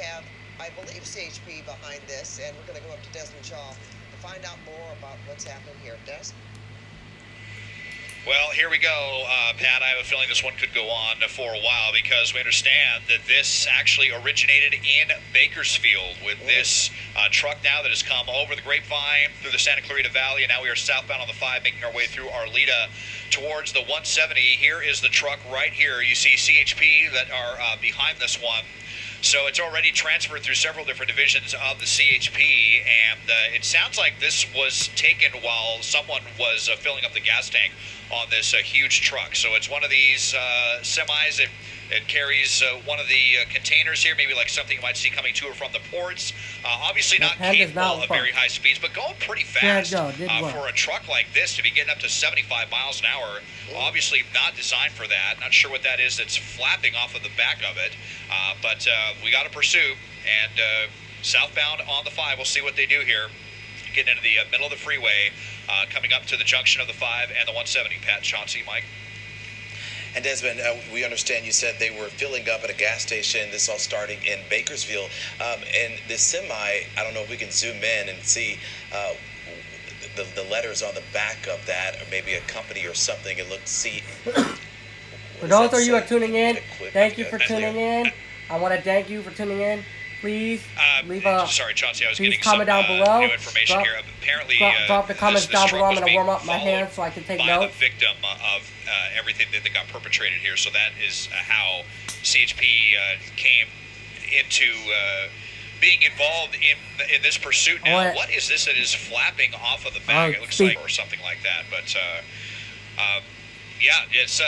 have, I believe, CHP behind this, and we're going to go up to Desmond Shaw to find out more about what's happening here. Des? Well, here we go, Pat. I have a feeling this one could go on for a while because we understand that this actually originated in Bakersfield with this truck now that has come over the Grapevine through the Santa Clarita Valley, and now we are southbound on the 5 making our way through Arleta towards the 170. Here is the truck right here. You see CHP that are behind this one. So it's already transferred through several different divisions of the CHP, and it sounds like this was taken while someone was filling up the gas tank on this huge truck. So it's one of these semis. It carries one of the containers here, maybe like something you might see coming to or from the ports. Obviously not capable of very high speeds, but going pretty fast for a truck like this to be getting up to 75 miles an hour. Obviously not designed for that. Not sure what that is that's flapping off of the back of it. But we got to pursue. And southbound on the 5, we'll see what they do here. Getting into the middle of the freeway, coming up to the junction of the 5 and the 170. Pat, Chauncey, Mike. And Desmond, we understand you said they were filling up at a gas station. This all starting in Bakersfield. And the semi, I don't know if we can zoom in and see the letters on the back of that, or maybe a company or something. It looks, see. For those of you who are tuning in, thank you for tuning in. I want to thank you for tuning in. Please leave a sorry, Chauncey, I was please getting comment some, down below. New information here. Apparently, drop the comments this down below. I'm was going to warm up my being hands so I can take by notes. the victim of everything that got perpetrated here. So that is how CHP came into being involved in this pursuit. Now, what is this that is flapping off of the back? It looks like, or something like that. But yeah, it's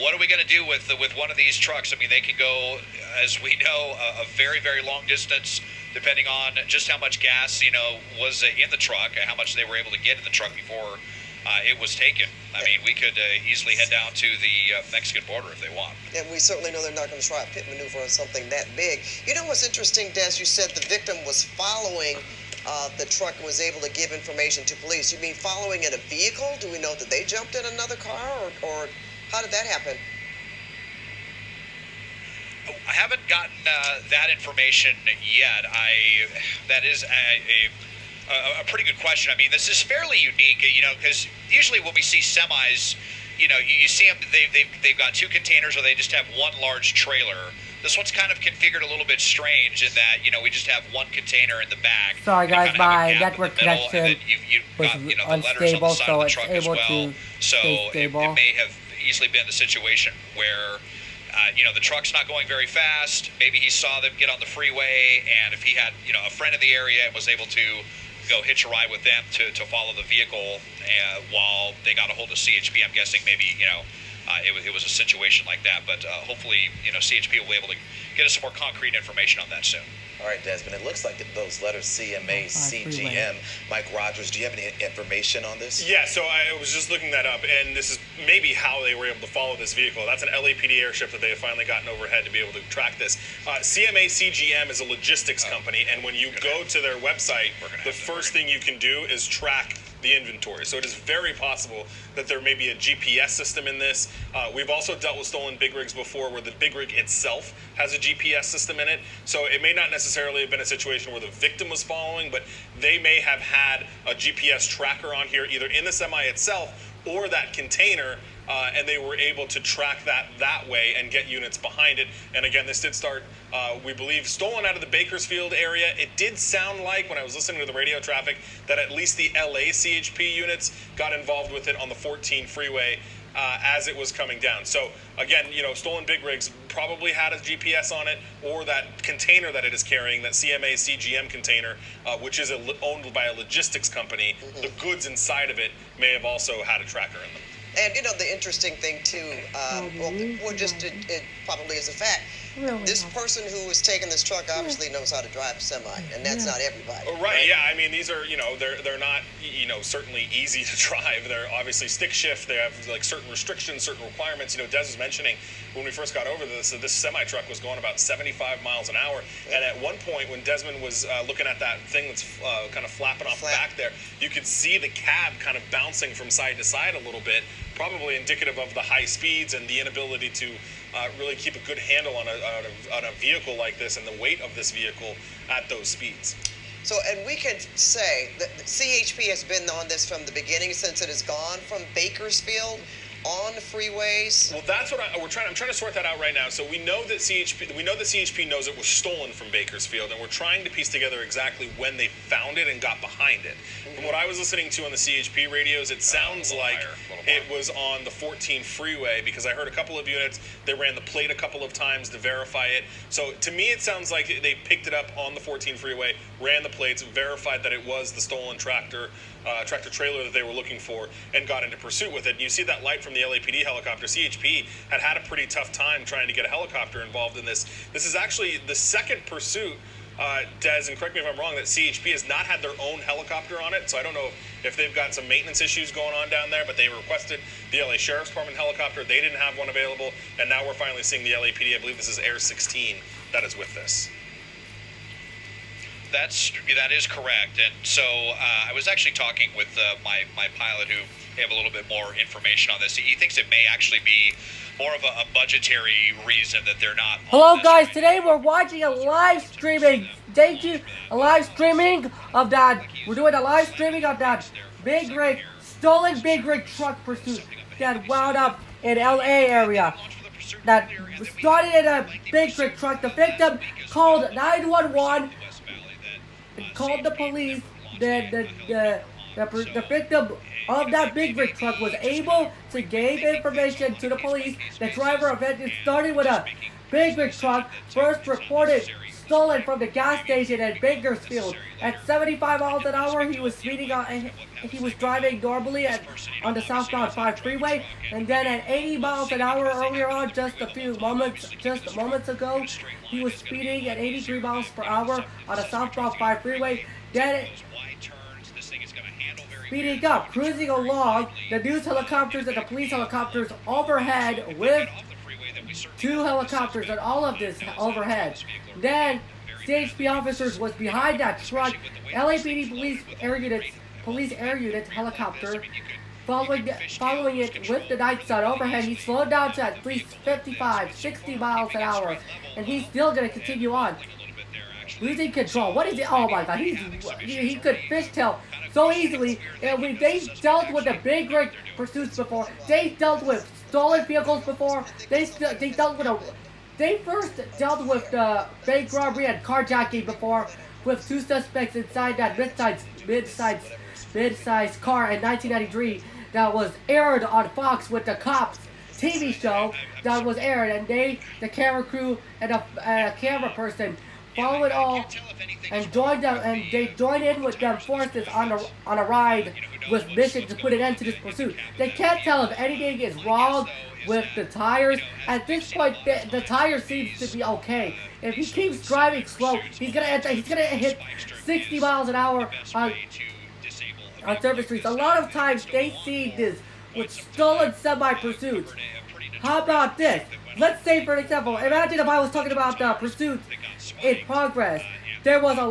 what are we going to do with one of these trucks? I mean, they can go, as we know, a very, very long distance, depending on just how much gas, was in the truck, how much they were able to get in the truck before it was taken. I mean, we could easily head down to the Mexican border if they want. And we certainly know they're not going to try a pit maneuver on something that big. You know what's interesting, Des? You said the victim was following the truck and was able to give information to police. You mean following in a vehicle? Do we know that they jumped in another car, or how did that happen? I haven't gotten that information yet. That is a pretty good question. I mean, this is fairly unique, because usually when we see semis, you see them, they've got two containers or they just have one large trailer. This one's kind of configured a little bit strange in that, we just have one container in the back. Sorry guys, my network connection was unstable, so it's able to stay stable. It may have easily been the situation where the truck's not going very fast. Maybe he saw them get on the freeway, and if he had, a friend in the area and was able to go hitch a ride with them to follow the vehicle while they got a hold of CHP, I'm guessing maybe, it was a situation like that. But hopefully, CHP will be able to get us some more concrete information on that soon. All right, Desmond, it looks like those letters CMA, CGM. Mike Rogers, do you have any information on this? Yeah, so I was just looking that up, and this is maybe how they were able to follow this vehicle. That's an LAPD airship that they have finally gotten overhead to be able to track this. CMA, CGM is a logistics company, and when you go to their website, the first thing you can do is track the inventory. So it is very possible that there may be a GPS system in this. We've also dealt with stolen big rigs before where the big rig itself has a GPS system in it. So it may not necessarily have been a situation where the victim was following, but they may have had a GPS tracker on here either in the semi itself or that container, and they were able to track that way and get units behind it. And again, this did start, we believe, stolen out of the Bakersfield area. It did sound like, when I was listening to the radio traffic, that at least the LA CHP units got involved with it on the 14 freeway as it was coming down. So again, stolen big rigs probably had a GPS on it, or that container that it is carrying, that CMA CGM container, which is owned by a logistics company. Mm-hmm. The goods inside of it may have also had a tracker in them. And the interesting thing too, it probably is a fact. This person who was taking this truck obviously knows how to drive a semi, and that's not everybody. Right? Yeah. I mean, these are they're not certainly easy to drive. They're obviously stick shift. They have like certain restrictions, certain requirements. Des was mentioning when we first got over this semi truck was going about 75 miles an hour, and at one point when Desmond was looking at that thing that's kind of flapping off the back there, you could see the cab kind of bouncing from side to side a little bit, probably indicative of the high speeds and the inability to really keep a good handle on a vehicle like this and the weight of this vehicle at those speeds. So, and we can say that CHP has been on this from the beginning, since it has gone from Bakersfield on freeways. Well, that's what I'm trying to sort that out right now. So we know that CHP knows it was stolen from Bakersfield, and we're trying to piece together exactly when they found it and got behind it. From what I was listening to on the CHP radios, it sounds like it was on the 14 freeway, because I heard a couple of units. They ran the plate a couple of times to verify it. So to me, it sounds like they picked it up on the 14 freeway, ran the plates, verified that it was the stolen tractor trailer that they were looking for, and got into pursuit with it. And you see that light from the LAPD helicopter. CHP had a pretty tough time trying to get a helicopter involved in this. This is actually the second pursuit, Des, and correct me if I'm wrong, that CHP has not had their own helicopter on it. So I don't know if they've got some maintenance issues going on down there, but they requested the LA Sheriff's Department helicopter. They didn't have one available, and now we're finally seeing the LAPD. I believe this is Air 16 that is with this. That is correct, and so I was actually talking with my pilot, who have a little bit more information on this. He thinks it may actually be more of a budgetary reason that they're not. Hello guys, today we're watching a live streaming. Thank you, a live streaming of that. We're doing a live streaming of that stolen big rig truck pursuit that wound up in LA area. That started in a big rig truck. The victim called 911. Called the police. The victim of that big rig truck was able to give information to the police. The driver of it started with a big rig truck, first reported stolen from the gas station at Bakersfield. At 75 miles an hour, he was speeding on. He was driving normally on the southbound 5 freeway, and then at 80 miles an hour earlier on, just moments ago, he was speeding at 83 miles per hour on the southbound 5 freeway. Then speeding up, cruising along, the news helicopters and the police helicopters overhead with 2 helicopters and all of this overhead. Then CHP officers was behind that truck. LAPD police air unit helicopter following it with the night sun overhead. He slowed down to at least 55, 60 miles an hour, and he's still going to continue on. Losing control. What is it? Oh my God! He could fishtail so easily. And they dealt with the big rig pursuits before. They dealt with stolen vehicles before. They first dealt with the bank robbery and carjacking before, with 2 suspects inside that mid-sized car in 1993 that was aired on Fox with the Cops TV show that was aired, and the camera crew and a camera person follow it all and they joined in with them forces on a ride with mission to put an end to this pursuit. They can't tell if anything is wrong with the tires. At this point, the tire seems to be okay. If he keeps driving slow, he's gonna hit 60 miles an hour on surface streets. A lot of times they see this with stolen semi-pursuits. How about this? Let's say, for example, imagine if I was talking about the pursuit in progress. There was a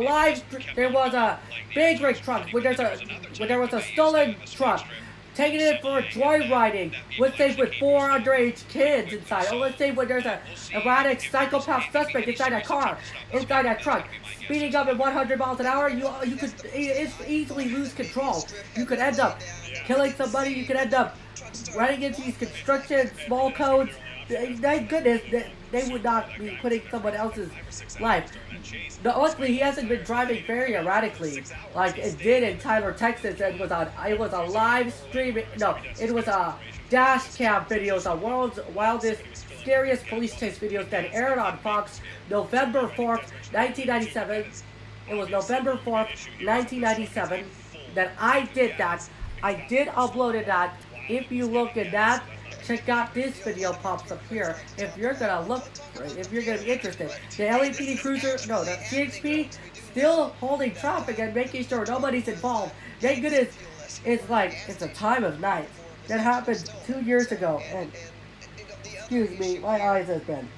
big rig truck where there was a stolen truck, taking it for joyriding. Let's say with 4 underage kids inside. Or let's say when there's a erratic psychopath suspect inside that truck, speeding up at 100 miles an hour. You could easily lose control. You could end up killing somebody. You could end up running into these construction small codes. Thank goodness they would not be putting someone else's life. Luckily, he hasn't been driving very erratically like it did in Tyler, Texas. It was a live stream. No, it was a dash cam videos, a world's wildest, scariest police chase videos that aired on Fox November 4th, 1997. It was November 4th, 1997 that I did that. I did upload that. If you look at that, check out this video pops up here. If you're gonna be interested. The LAPD the CHP still holding traffic and making sure nobody's involved. Thank goodness, it's a time of night. That happened 2 years ago, and excuse me, my eyes have been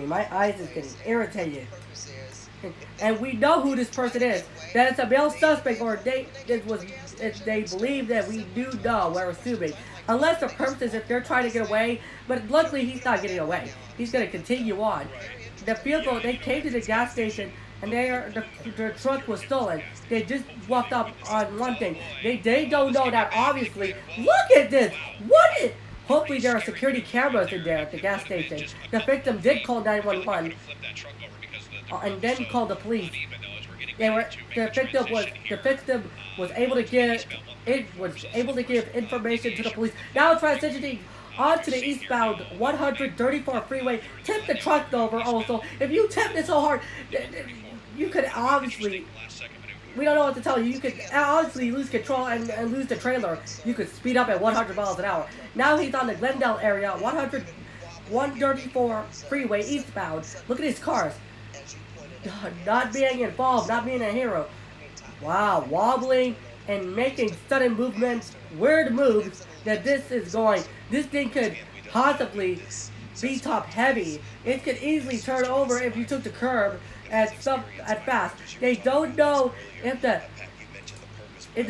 my eyes is getting irritated. And we know who this person is. That it's a male suspect, or they believe that we do know. We're assuming. Unless the purpose is if they're trying to get away, but luckily he's not getting away. He's going to continue on. The vehicle, they came to the gas station and the truck was stolen. They just walked up on one thing. They don't know that obviously. Look at this! What is... Hopefully there are security cameras in there at the gas station. The victim did call 911 and then called the police. The victim was able to give information to the police. Now transitioning onto the eastbound 134 freeway. Tip the truck over also. If you tip it so hard, you could obviously, we don't know what to tell you. You could obviously lose control and lose the trailer. You could speed up at 100 miles an hour. Now he's on the Glendale area, 134 freeway eastbound. Look at his cars. Not being involved, not being a hero. Wow, wobbling and making sudden movements, weird moves that this is going. This thing could possibly be top heavy. It could easily turn over if you took the curb at fast. They don't know if the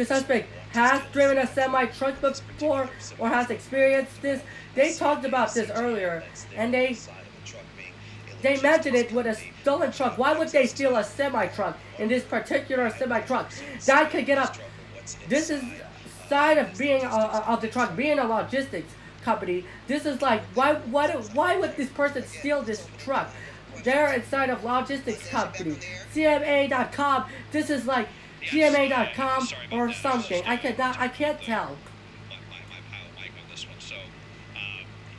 suspect has driven a semi-truck before or has experienced this. They talked about this earlier, and they mentioned it with a stolen truck. Why would they steal a semi-truck in this particular semi-truck? That could get up. This is side of being of the truck being a logistics company. This is like why would this person steal this truck? They're inside of logistics company. CMA.com. This is like CMA.com or something. I can't tell. My mic on this one. So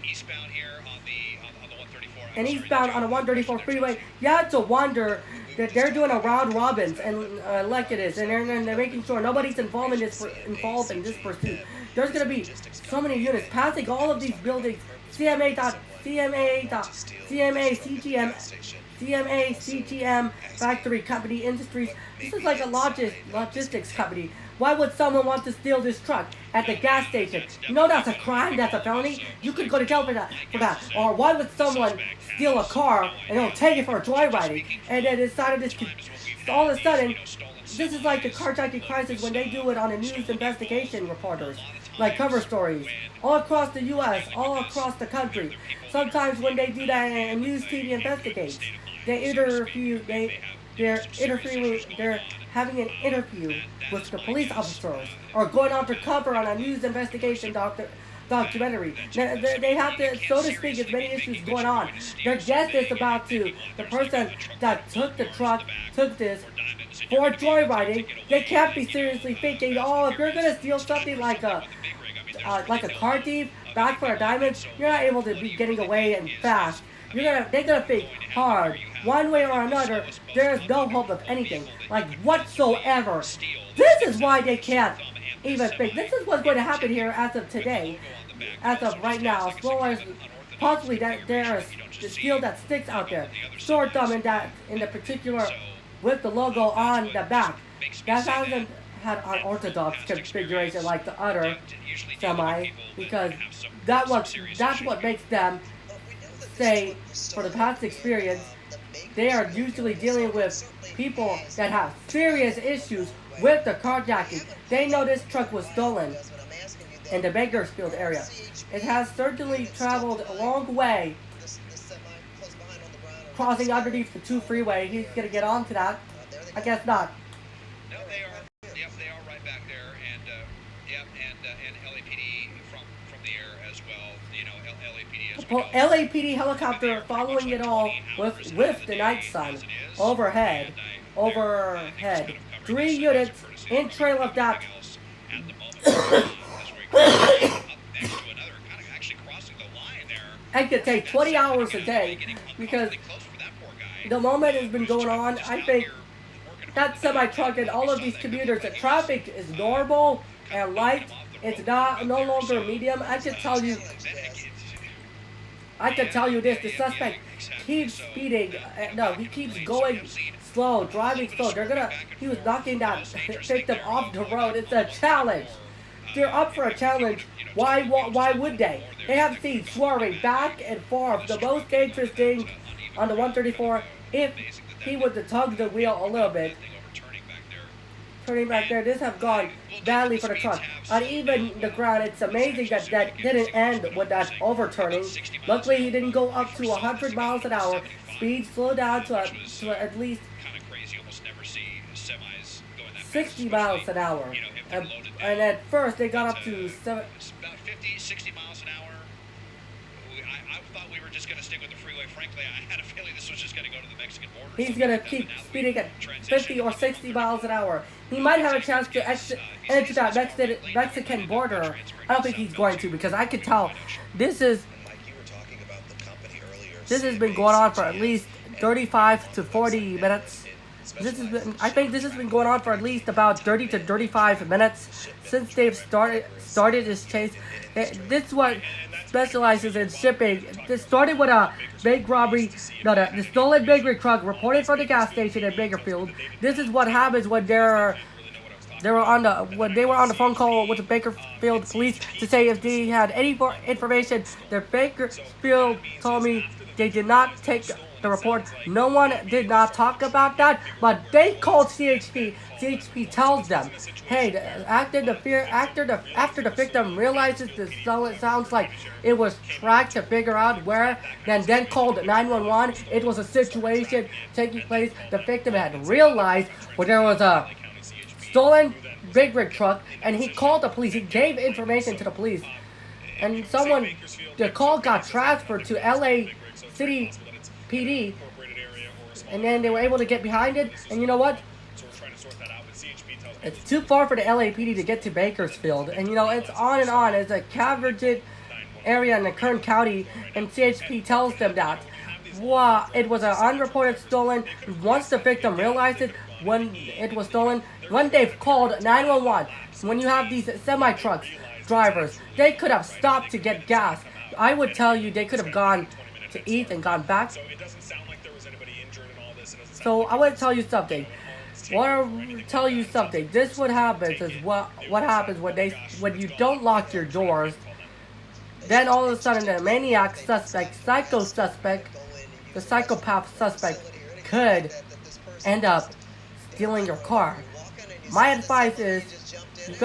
eastbound here on the 134. And eastbound on the 134 freeway. You have to wonder that they're doing a round robins and like it is, and they're making sure nobody's involved in this pursuit. There's gonna be so many units passing all of these buildings. CMA, factory company industries. This is like a logistics company. Why would someone want to steal this truck at the gas station? You know that's a crime, that's a felony. You could go to jail for that. Or why would someone steal a car and they'll take it for a joyriding and then inside of this, all of a sudden, this is like the carjacking crisis when they do it on the news investigation reporters, like cover stories, all across the U.S., all across the country. Sometimes when they do that and news TV investigates, they're having an interview with the police officers or going undercover on a news investigation documentary. They have to, so to speak, there's many issues going on. Their guess is about to, the person that took the truck, took this for joyriding, they can't be seriously thinking, oh, if you're going to steal something like a car thief, back for a diamond, you're not able to be getting away and fast. They're gonna think hard. One way or another, there's no hope of anything. Like whatsoever. This is why they can't even think. This is what's going to happen here as of today. As of right now. As well as possibly that there is the steel that sticks out there. Short thumb in the particular with the logo on the back. That hasn't had an orthodox configuration like the other semi, because that's what makes them say, for the past experience, they are usually dealing with people that have serious issues with the carjacking. They know this truck was stolen in the Bakersfield area. It has certainly traveled a long way, crossing underneath the 2 freeway. He's gonna get onto that. I guess not. No, they are. Yep, they are right back there, and LAPD from the air as well. You know, LAPD helicopter following it all with the night sun overhead. 3 units in trail of that. It could take 20 hours a day because the moment has been going on. I think that semi-truck and all of these commuters, the traffic is normal and light. It's no longer medium. I can tell you this: the suspect keeps speeding. No, he keeps going slow, driving slow. He was knocking that victim off the road. It's a challenge. They're up for a challenge. Why would they? They have seen swerving back and forth. The most dangerous thing on the 134, if he would have tugged the wheel a little bit, turning back there, this have gone badly for the truck. On even the ground, it's amazing that that didn't end with that overturning. Luckily, he didn't go up to 100 miles an hour. Speed slowed down to at least 60 miles an hour. And at first, they got up to about 50, 60 miles an hour. I thought we were just going to stick with the freeway. Frankly, I had a feeling this was just going to go to the Mexican border. He's going to keep speeding at 50 or 60 miles an hour. He might have a chance to enter that Mexican border. I don't think he's going to, because I could tell this has been going on for at least 35 to 40 minutes. I think this has been going on for at least about 30 to 35 minutes since they've started this chase. This what specializes in shipping. This started with a bank robbery, the stolen bakery truck reported from the gas station in Bakersfield. This is what happens when they were on the phone call with the Bakersfield police to say if they had any more information. The Bakersfield told me they did not take the report. No one did not talk about that, but they called CHP. CHP tells them, hey, after the victim realizes this sounds like it was tracked to figure out where, then called 911. It was a situation taking place. The victim had realized where there was a stolen big rig truck, and he called the police. He gave information to the police, and the call got transferred to LA City PD, and then they were able to get behind it. And you know what? It's too far for the LAPD to get to Bakersfield, and it's on and on. It's a convergent area in the Kern County, and CHP tells them that it was an unreported stolen. Once the victim realized it, when it was stolen, when they've called 911, when you have these semi-trucks drivers, they could have stopped to get gas. I would tell you they could have gone to eat and gone back. So I want to tell you something. This what happens is what happens when you don't lock your doors. Then all of a sudden the maniac suspect, the psychopath suspect could end up stealing your car. My advice is you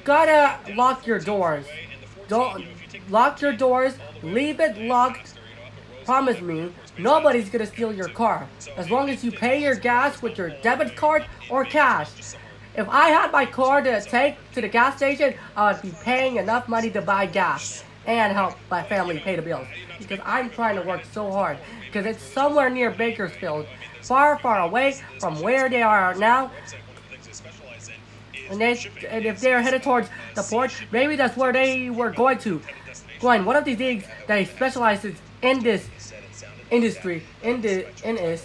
gotta lock your doors. Don't lock your doors. Leave it locked. Promise me, nobody's gonna steal your car. As long as you pay your gas with your debit card or cash. If I had my car to take to the gas station, I would be paying enough money to buy gas and help my family pay the bills. Because I'm trying to work so hard. Because it's somewhere near Bakersfield. Far, far away from where they are now. And if they're headed towards the port, maybe that's where they were going to. One of these things that he specializes in this industry, is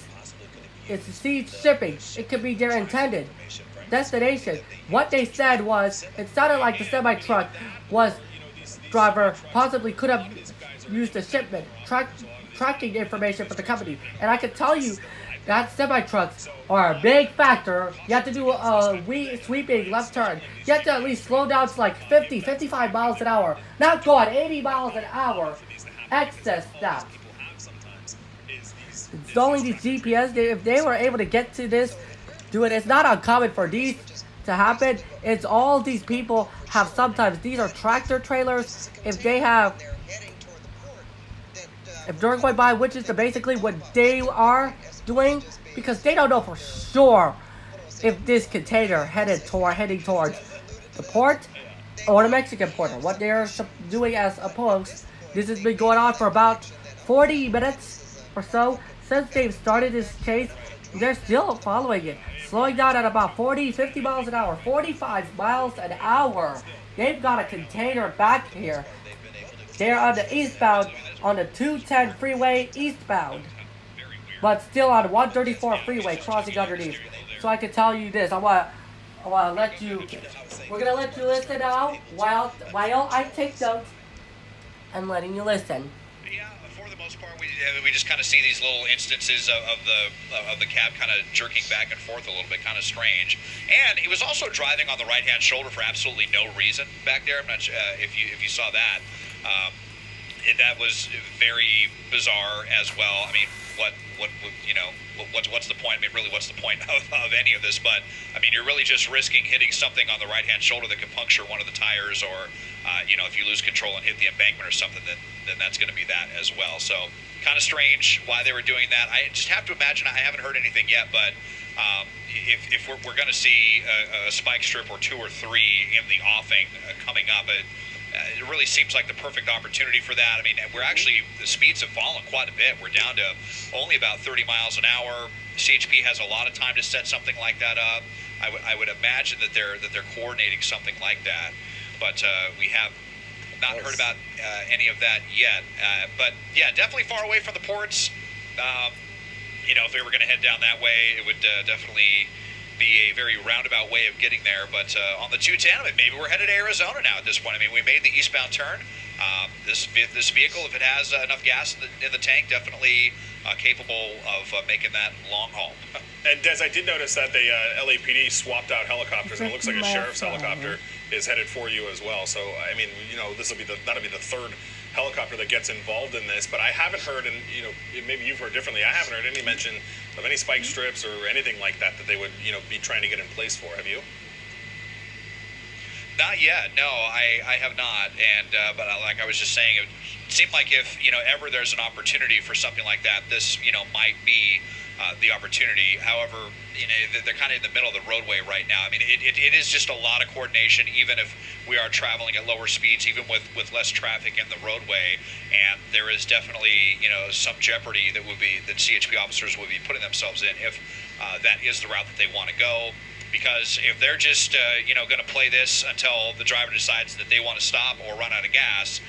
sea shipping. It could be their intended destination. What they said was, it sounded like the semi-truck driver possibly could have used the shipment tracking information for the company. And I can tell you that semi-trucks are a big factor. You have to do a sweeping left turn. You have to at least slow down to like 50, 55 miles an hour. Not go at 80 miles an hour. Excess that. Installing these GPS, if they were able to get to this, do it. It's not uncommon for these to happen. It's all these people have sometimes. These are tractor trailers. If they're going by, which is basically what they are doing, because they don't know for sure if this container heading towards the port or the Mexican border. What they're doing as opposed, this has been going on for about 40 minutes or so since they've started this chase. They're still following it, slowing down at about 40, 50 miles an hour, 45 miles an hour. They've got a container back here. They're on the eastbound, on the 210 freeway eastbound, but still on 134 freeway crossing underneath. So I can tell you this. I want to let you. We're gonna let you listen now while I take notes. I'm letting you listen. Yeah, for the most part, we just kind of see these little instances of the cab kind of jerking back and forth a little bit, kind of strange. And he was also driving on the right-hand shoulder for absolutely no reason back there. I'm not sure if you saw that. that was very bizarre as well. I mean, what's the point? I mean, really, what's the point of any of this? But I mean, you're really just risking hitting something on the right-hand shoulder that could puncture one of the tires, or if you lose control and hit the embankment or something, then that's going to be that as well. So kind of strange why they were doing that. I just have to imagine. I haven't heard anything yet, but if we're going to see a spike strip or 2 or 3 in the offing coming up, it really seems like the perfect opportunity for that. I mean, the speeds have fallen quite a bit. We're down to only about 30 miles an hour. CHP has a lot of time to set something like that up. I would imagine that they're coordinating something like that, but we have not heard about any of that yet. But yeah, definitely far away from the ports. If we were going to head down that way, it would definitely be a very roundabout way of getting there. But on the 210, maybe we're headed to Arizona now at this point. I mean, we made the eastbound turn. This vehicle, if it has enough gas in the tank, definitely capable of making that long haul. And Des, I did notice that the LAPD swapped out helicopters, and it looks like a sheriff's helicopter is headed for you as well. So I mean, that'll be the third helicopter that gets involved in this. But I haven't heard, and maybe you've heard differently, I haven't heard any mention of any spike strips or anything like that they would be trying to get in place for. Have you? Not yet. No, I have not. And but like I was just saying, it seemed like if ever there's an opportunity for something like that, this might be the opportunity. However, they're kind of in the middle of the roadway right now. I mean, it is just a lot of coordination, even if we are traveling at lower speeds, even with less traffic in the roadway. And there is definitely some jeopardy that CHP officers would be putting themselves in if that is the route that they want to go. Because if they're just going to play this until the driver decides that they want to stop or run out of gas,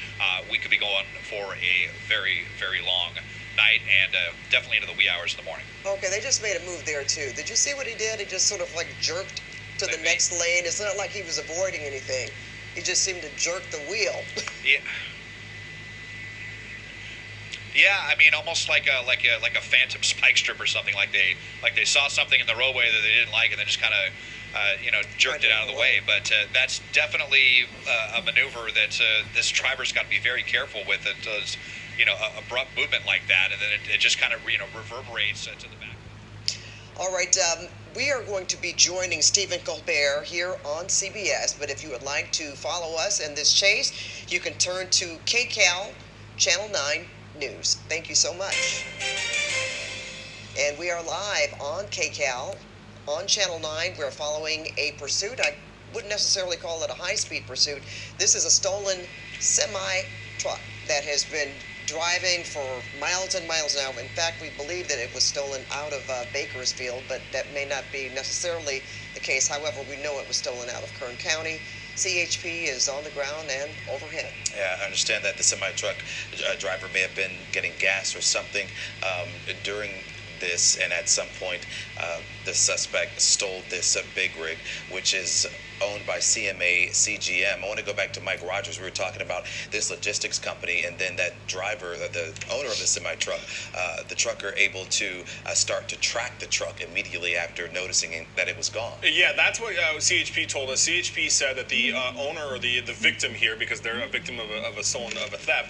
we could be going for a very, very long night and definitely into the wee hours of the morning. Okay, they just made a move there too. Did you see what he did? He just sort of like jerked to the next lane. It's not like he was avoiding anything. He just seemed to jerk the wheel. Yeah. Yeah, I mean, almost like a phantom spike strip or something. Like they saw something in the roadway that they didn't like, and then just kind of jerked it out of the way. But that's definitely a maneuver that this driver's got to be very careful with. It does abrupt movement like that, and then it just kind of reverberates to the back. All right, we are going to be joining Stephen Colbert here on CBS. But if you would like to follow us in this chase, you can turn to KCAL Channel 9 News. Thank you so much. And we are live on KCAL on Channel 9. We're following a pursuit. I wouldn't necessarily call it a high-speed pursuit. This is a stolen semi-truck that has been driving for miles and miles now. In fact, we believe that it was stolen out of Bakersfield, but that may not be necessarily the case. However, we know it was stolen out of Kern County. CHP is on the ground and overhead. Yeah, I understand that the semi-truck driver may have been getting gas or something during this, and at some point the suspect stole this big rig, which is owned by CMA CGM. I want to go back to Mike Rogers. We were talking about this logistics company, and then that driver, the owner of the semi-truck, the trucker, able to start to track the truck immediately after noticing that it was gone. Yeah, that's what CHP told us. CHP said that the owner, or the victim here, because they're a victim of a theft,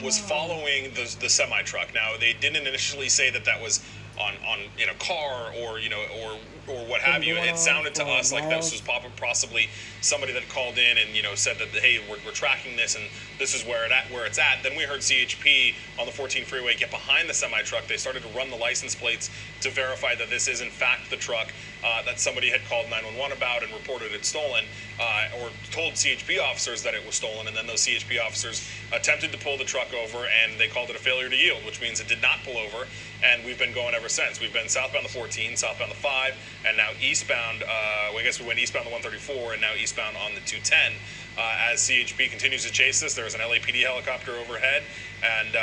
was following the semi-truck. Now, they didn't initially say that was on a car or what have you. It sounded to us like this was possibly somebody that called in and said that, hey, we're tracking this and this is where it's at. Then we heard CHP on the 14 freeway get behind the semi truck. They started to run the license plates to verify that this is in fact the truck that somebody had called 911 about and reported it stolen, or told CHP officers that it was stolen. And then those CHP officers attempted to pull the truck over, and they called it a failure to yield, which means it did not pull over. And we've been going ever since. We've been southbound the 14, southbound the 5, and now eastbound. I guess we went eastbound the 134, and now eastbound on the 210. As CHP continues to chase this, there's an LAPD helicopter overhead, and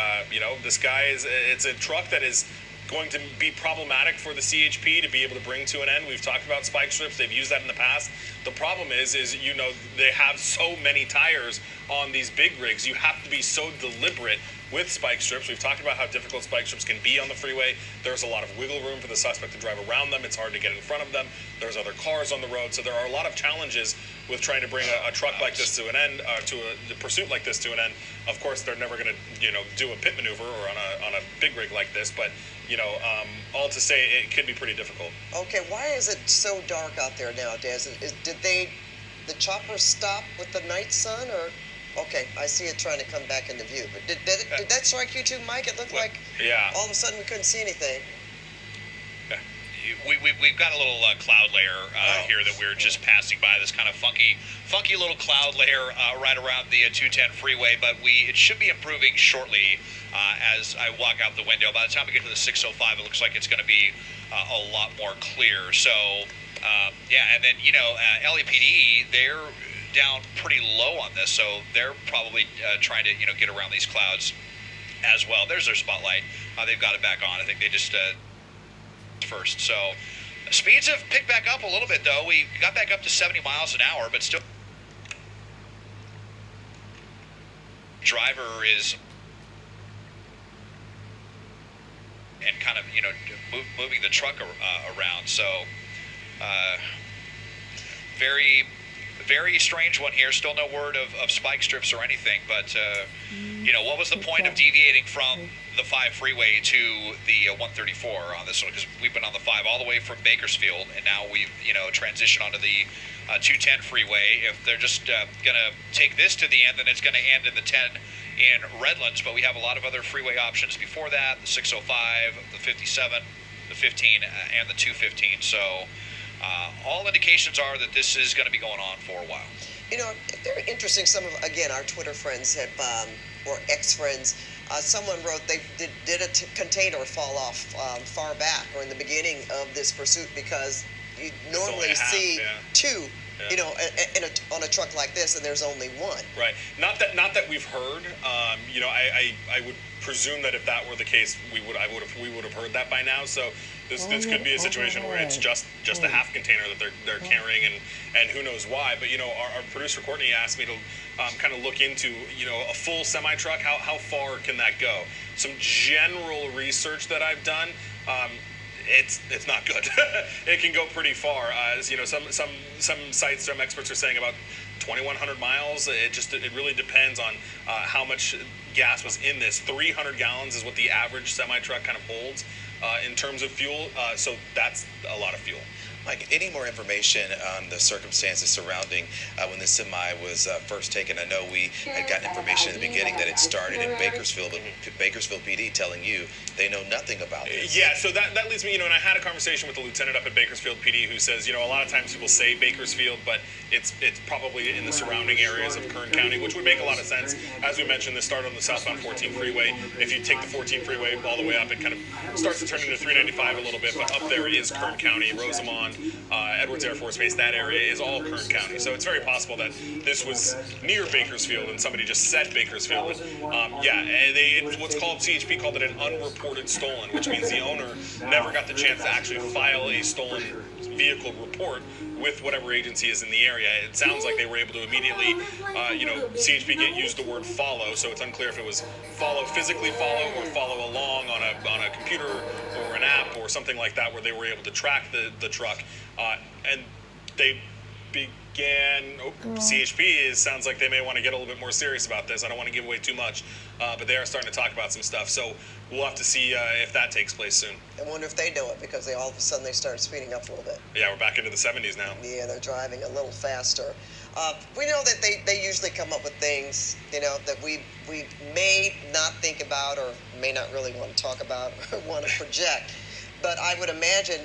this guy it's a truck that is going to be problematic for the CHP to be able to bring to an end. We've talked about spike strips. They've used that in the past. The problem is they have so many tires on these big rigs. You have to be so deliberate with spike strips. We've talked about how difficult spike strips can be on the freeway. There's a lot of wiggle room for the suspect to drive around them. It's hard to get in front of them. There's other cars on the road. So there are a lot of challenges with trying to bring a truck like this to an end, to a pursuit like this to an end. Of course, they're never going to, do a pit maneuver or on a big rig like this, but all to say, it could be pretty difficult. Okay, why is it so dark out there now, Des? Did the chopper stop with the night sun, or? Okay, I see it trying to come back into view. But did that strike you too, Mike? It looked like all of a sudden we couldn't see anything. We've got a little cloud layer here that we're just passing by. This kind of funky little cloud layer right around the 210 freeway, but it should be improving shortly as I walk out the window. By the time we get to the 605, it looks like it's going to be a lot more clear. So, and then, LAPD, they're down pretty low on this, so they're probably trying to, get around these clouds as well. There's their spotlight. They've got it back on. I think they just first. So speeds have picked back up a little bit, though. We got back up to 70 miles an hour, but still driver is and kind of, moving the truck around. So very strange one here. Still no word of spike strips or anything, but what was the point of deviating from the 5 freeway to the 134 on this one? Because we've been on the 5 all the way from Bakersfield, and now we've transitioned onto the 210 freeway. If they're just gonna take this to the end, then it's gonna end in the 10 in Redlands. But we have a lot of other freeway options before that: the 605, the 57, the 15, and the 215. So. All indications are that this is going to be going on for a while. Very interesting. Some of, again, our Twitter friends have, or ex-friends, someone wrote they did a container fall off far back or in the beginning of this pursuit, because you normally see two, on a truck like this, and there's only one. Right. Not that we've heard. I would presume that if that were the case, we would have heard that by now. So this could be a situation where it's just a half container that they're carrying, and who knows why. But our producer Courtney asked me to kind of look into a full semi truck. How far can that go? Some general research that I've done. It's not good. It can go pretty far. Some sites, some experts are saying about 2,100 miles. It really depends on how much gas was in this. 300 gallons is what the average semi truck kind of holds in terms of fuel. So that's a lot of fuel. Mike, any more information on the circumstances surrounding when the semi was first taken? I know we had gotten information in the beginning that it started in Bakersfield, but Bakersfield PD telling you they know nothing about this. Yeah, so that leads me, and I had a conversation with the lieutenant up at Bakersfield PD who says, a lot of times people say Bakersfield, but it's probably in the surrounding areas of Kern County, which would make a lot of sense. As we mentioned, this started on the southbound 14 freeway. If you take the 14 freeway all the way up, it kind of starts to turn into 395 a little bit, but up there is Kern County, Rosamond, Edwards Air Force Base. That area is all Kern County. So it's very possible that this was near Bakersfield and somebody just said Bakersfield. What's called, CHP called it an unreported stolen, which means the owner never got the chance to actually file a stolen vehicle report with whatever agency is in the area. It sounds like they were able to immediately, CHP used the word follow, so it's unclear if it was physically follow, or follow along on a computer or an app or something like that, where they were able to track the truck. And they began, CHP sounds like they may want to get a little bit more serious about this. I don't want to give away too much, but they are starting to talk about some stuff. So we'll have to see if that takes place soon. I wonder if they know it, because all of a sudden they start speeding up a little bit. Yeah, we're back into the 70s now. Yeah, they're driving a little faster. We know that they usually come up with things, that we may not think about, or may not really want to talk about or want to project. But I would imagine,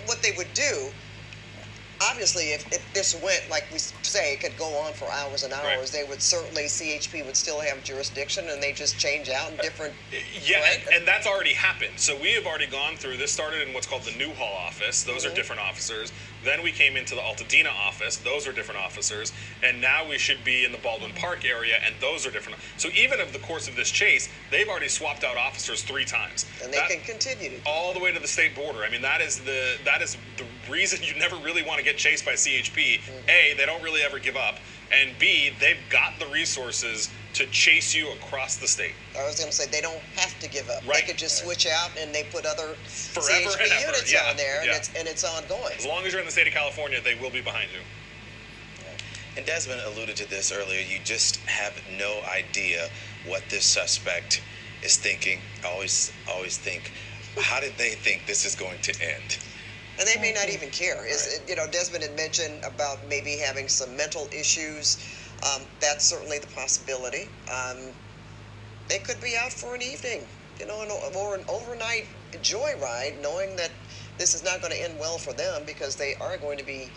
what they would do, obviously, if this went, like we say, it could go on for hours and hours, right, they would certainly, CHP would still have jurisdiction, and they just change out in different... Yeah, and that's already happened. So we have already gone through, this started in what's called the Newhall office. Those are different officers. Then we came into the Altadena office. Those are different officers. And now we should be in the Baldwin Park area, and those are different. So even over the course of this chase, they've already swapped out officers 3 times. And they can continue to. All the way to the state border. That is the reason you never really want to get chased by CHP. A, they don't really ever give up. And B, they've got the resources to chase you across the state. I was going to say they don't have to give up. Right. They could just switch out and they put other Forever CHP and ever. units Yeah. on there, Yeah. and it's ongoing. As long as you're in the state of California, they will be behind you. And Desmond alluded to this earlier. You just have no idea what this suspect is thinking. I always think, how did they think this is going to end? And they may not even care. Desmond had mentioned about maybe having some mental issues. That's certainly the possibility. They could be out for an evening, or an overnight joyride, knowing that this is not going to end well for them because they are going to be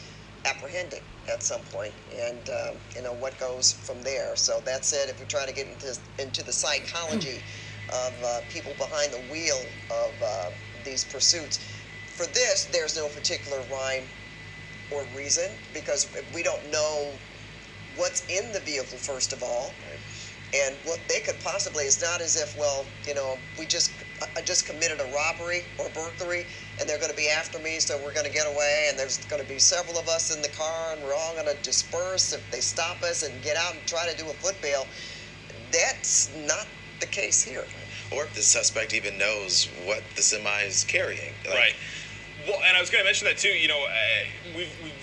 apprehended at some point, and what goes from there. So that said, if we try to get into the psychology of people behind the wheel of these pursuits, for this there's no particular rhyme or reason, because we don't know what's in the vehicle first of all, and what they could possibly. It's not as if, we just committed a robbery or burglary and they're going to be after me, so we're going to get away, and there's going to be several of us in the car and we're all going to disperse if they stop us and get out and try to do a foot bail. That's not the case here. Or if the suspect even knows what the semi is carrying. Right. Well, and I was going to mention that too.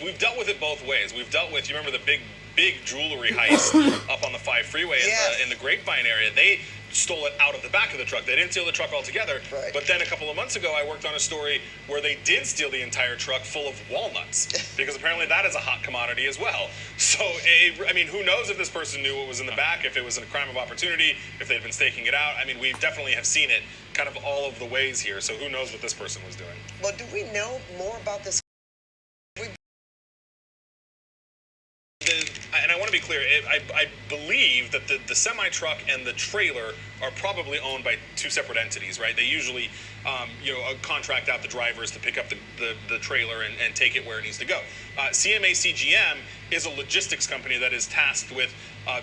We've dealt with it both ways. We've dealt with, you remember the big jewelry heist up on the 5 freeway in the Grapevine area. They stole it out of the back of the truck. They didn't steal the truck altogether. Right. But then a couple of months ago, I worked on a story where they did steal the entire truck full of walnuts, because apparently that is a hot commodity as well. So, who knows if this person knew what was in the back, if it was a crime of opportunity, if they'd been staking it out. We definitely have seen it kind of all of the ways here. So who knows what this person was doing. Well, do we know more about this? And I want to be clear, I believe that the semi-truck and the trailer are probably owned by two separate entities, right? They usually, contract out the drivers to pick up the trailer and take it where it needs to go. CMA-CGM is a logistics company that is tasked with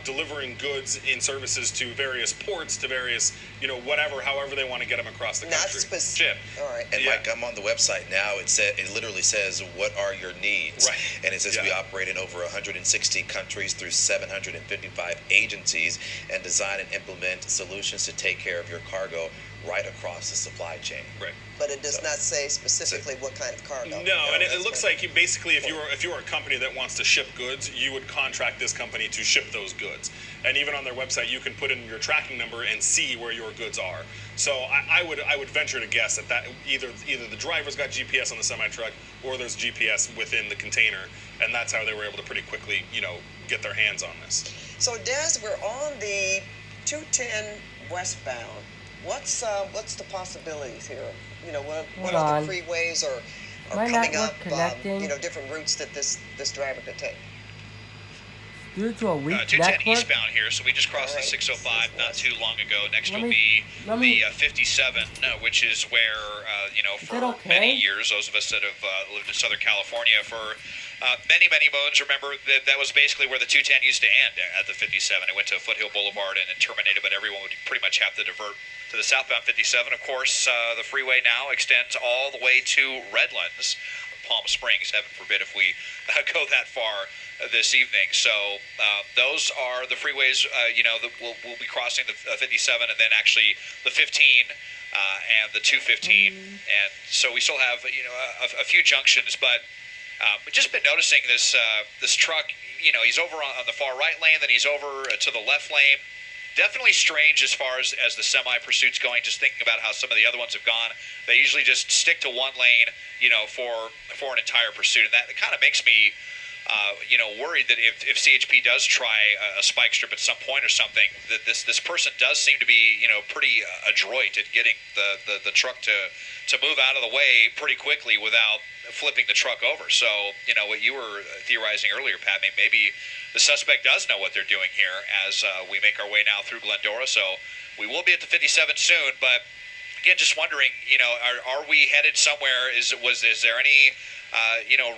delivering goods and services to various ports, to various, however they want to get them across the country. Not specific. All right. And Mike, I'm on the website now. It literally says, "What are your needs?" Right. And it says we operate in over 160 countries through 755 agencies and design and implement solutions to take care of your cargo right across the supply chain. Right. But it does not say specifically what kind of cargo. No, and it looks like basically if you were a company that wants to ship goods, you would contract this company to ship those goods. And even on their website, you can put in your tracking number and see where your goods are. So I would venture to guess that either the driver's got GPS on the semi-truck, or there's GPS within the container, and that's how they were able to pretty quickly, get their hands on this. So, Des, we're on the 210 westbound. What's the possibilities here? What other freeways are coming up? Different routes that this driver could take. Due to a weak 210 network. eastbound here, so we just crossed the 605 not too long ago. Next will be the 57, which is where, for many years, those of us that have lived in Southern California for many moons, remember that was basically where the 210 used to end at the 57. It went to Foothill Boulevard and it terminated, but everyone would pretty much have to divert to the southbound 57. Of course, the freeway now extends all the way to Redlands, Palm Springs. Heaven forbid if we go that far this evening. So those are the freeways, we'll be crossing the 57 and then actually the 15 and the 215. And so we still have, a few junctions, but we've just been noticing this truck, he's over on the far right lane, then he's over to the left lane. Definitely strange as far as the semi-pursuit's going, just thinking about how some of the other ones have gone. They usually just stick to one lane, for an entire pursuit. And that kind of makes me, worried that if CHP does try a spike strip at some point or something, that this person does seem to be, pretty adroit at getting the truck to move out of the way pretty quickly without flipping the truck over. So, what you were theorizing earlier, Pat, maybe the suspect does know what they're doing here as we make our way now through Glendora. So we will be at the 57 soon, but again, just wondering, are we headed somewhere? Is there any,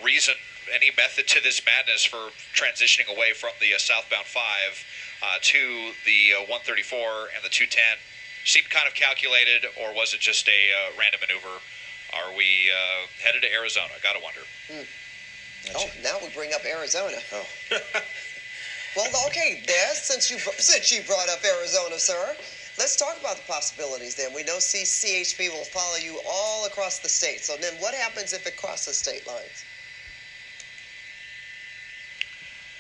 reason, any method to this madness for transitioning away from the southbound 5 to the 134 and the 210? Seemed kind of calculated, or was it just a random maneuver? Are we headed to Arizona? Gotta wonder. Oh, now we bring up Arizona. Oh. Well, okay, Des, since you brought up Arizona, sir, let's talk about the possibilities then. We know CHP will follow you all across the state. So then what happens if it crosses state lines?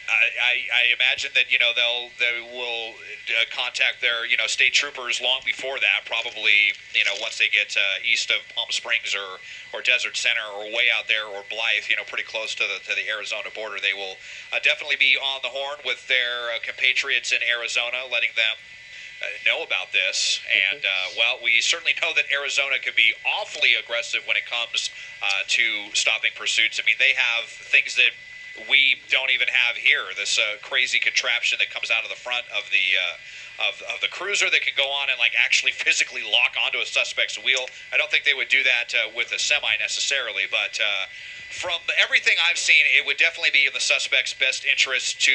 I imagine that they will contact their state troopers long before that. Probably once they get east of Palm Springs or Desert Center or way out there or Blythe, pretty close to the Arizona border, they will definitely be on the horn with their compatriots in Arizona, letting them know about this. And well, we certainly know that Arizona can be awfully aggressive when it comes to stopping pursuits. I mean, they have things that we don't even have here. This crazy contraption that comes out of the front of the cruiser that can go on and actually physically lock onto a suspect's wheel. I don't think they would do that with a semi necessarily, but from everything I've seen, it would definitely be in the suspect's best interest to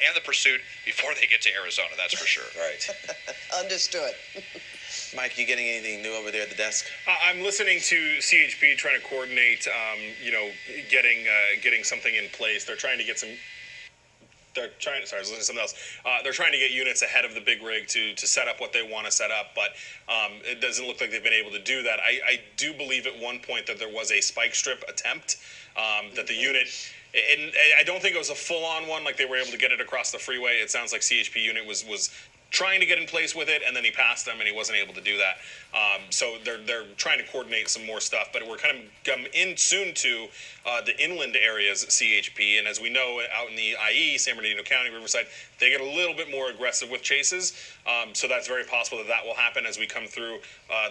end the pursuit before they get to Arizona. That's for sure. Right. Understood. Mike, you getting anything new over there at the desk? I'm listening to CHP trying to coordinate, getting something in place. They're trying to get some. Sorry, I was listening to something else. They're trying to get units ahead of the big rig to set up what they want to set up, but it doesn't look like they've been able to do that. I do believe at one point that there was a spike strip attempt that the unit. And I don't think it was a full-on one, like they were able to get it across the freeway. It sounds like CHP unit was trying to get in place with it, and then he passed them, and he wasn't able to do that. So they're trying to coordinate some more stuff, but we're kind of come in soon to the inland areas at CHP, and as we know, out in the IE, San Bernardino County, Riverside, they get a little bit more aggressive with chases. So that's very possible that will happen as we come through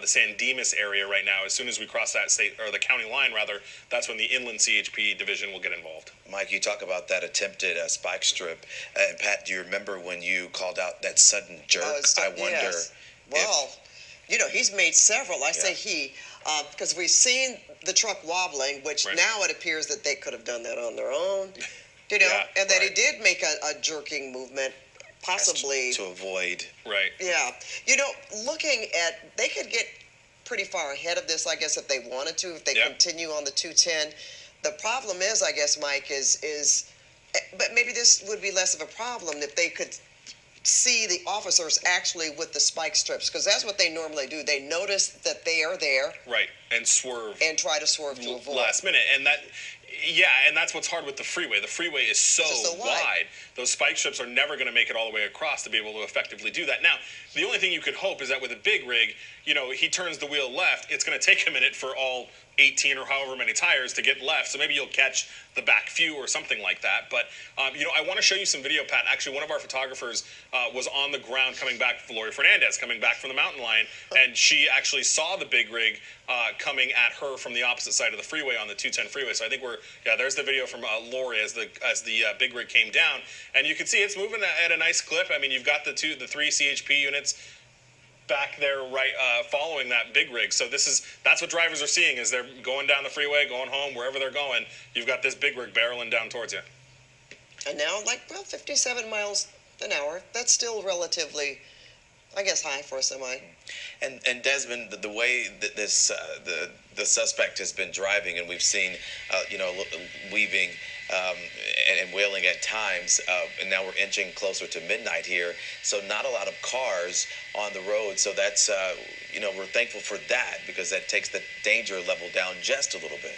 the San Dimas area right now. As soon as we cross that state, or the county line rather, that's when the inland CHP division will get involved. Mike, you talk about that attempted spike strip. And Pat, do you remember when you called out that sudden jerk? I wonder. Yes. Well, he's made several. I say he, because we've seen the truck wobbling, which now it appears that they could have done that on their own. And that he did make a jerking movement, possibly to avoid. Right. Yeah. Looking at, they could get pretty far ahead of this, I guess, if they wanted to, if they continue on the 210. The problem is, I guess, Mike, but maybe this would be less of a problem if they could see the officers actually with the spike strips, because that's what they normally do. They notice that they are there. Right, and swerve. And try to swerve to avoid. Last minute, and that's what's hard with the freeway. The freeway is so wide. Those spike strips are never going to make it all the way across to be able to effectively do that. Now, the only thing you could hope is that with a big rig, he turns the wheel left. It's going to take a minute for all 18 or however many tires to get left, so maybe you'll catch the back few or something like that. But I want to show you some video, Pat. Actually, one of our photographers was on the ground coming back, Lori Fernandez, coming back from the mountain line, and she actually saw the big rig coming at her from the opposite side of the freeway on the 210 freeway. So I think there's the video from Lori as the big rig came down, and you can see it's moving at a nice clip. I mean, you've got the three CHP units back there following that big rig. So that's what drivers are seeing as they're going down the freeway, going home, wherever they're going. You've got this big rig barreling down towards you. And now, 57 miles an hour. That's still relatively, I guess, high for a semi. And Desmond, the way that the suspect has been driving, and we've seen, weaving and wailing at times, and now we're inching closer to midnight here. So not a lot of cars on the road. So that's, we're thankful for that, because that takes the danger level down just a little bit.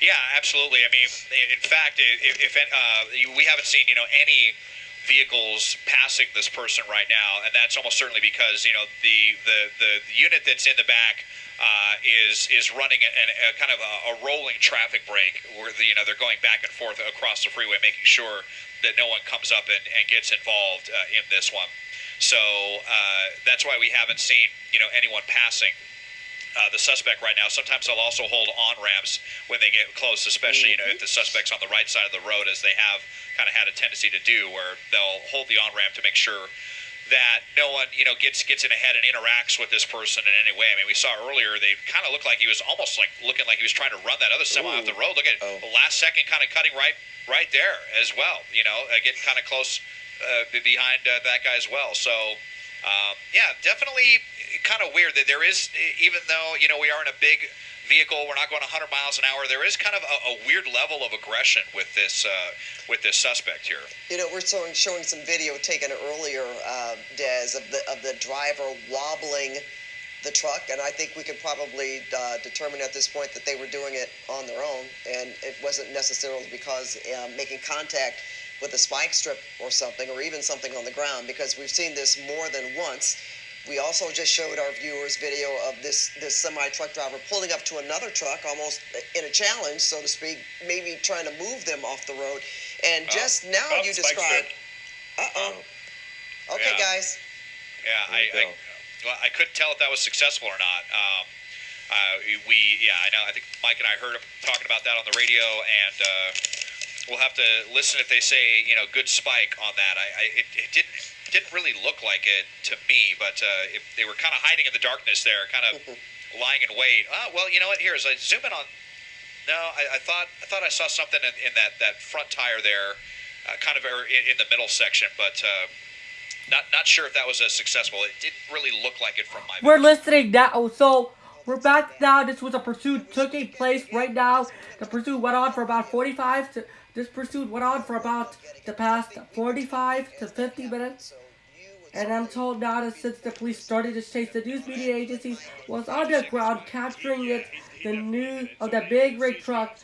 Yeah, absolutely. I mean, in fact, if we haven't seen, any vehicles passing this person right now, and that's almost certainly because the unit that's in the back is running a kind of a rolling traffic break where they're going back and forth across the freeway, making sure that no one comes up and gets involved in this one. So that's why we haven't seen anyone passing the suspect right now. Sometimes they'll also hold on ramps when they get close, especially if the suspect's on the right side of the road, as they have kind of had a tendency to do, where they'll hold the on ramp to make sure that no one gets in ahead and interacts with this person in any way. I mean, we saw earlier they kind of looked like he was almost looking like he was trying to run that other semi off the road. Look at the last second, kind of cutting right there as well. Getting kind of close behind that guy as well. So definitely kind of weird that there is, even though we are in a big vehicle. We're not going 100 miles an hour. There is kind of a weird level of aggression with this suspect here. You know, we're showing some video taken earlier, Des, of the driver wobbling the truck, and I think we could probably determine at this point that they were doing it on their own, and it wasn't necessarily because making contact with a spike strip or something, or even something on the ground, because we've seen this more than once. We also just showed our viewers video of this semi-truck driver pulling up to another truck, almost in a challenge, so to speak, maybe trying to move them off the road. And just now you described... Okay, yeah. Guys. Yeah, I couldn't tell if that was successful or not. I know. I think Mike and I heard him talking about that on the radio, and we'll have to listen if they say, good spike on that. It didn't really look like it to me, but if they were kind of hiding in the darkness there, kind of lying in wait. Well, you know what? Here, as I zoom in on. No, I thought I saw something in that front tire there, kind of in the middle section, but. Not sure if that was successful. It didn't really look like it from my. We're listening now, so we're back now. This was a pursuit took place right now. The pursuit went on for about 45 to. This pursuit went on for about the past 45 to 50 minutes. And I'm told now that since the police started this chase, the news media agencies was on the ground capturing it. The news of the big rig truck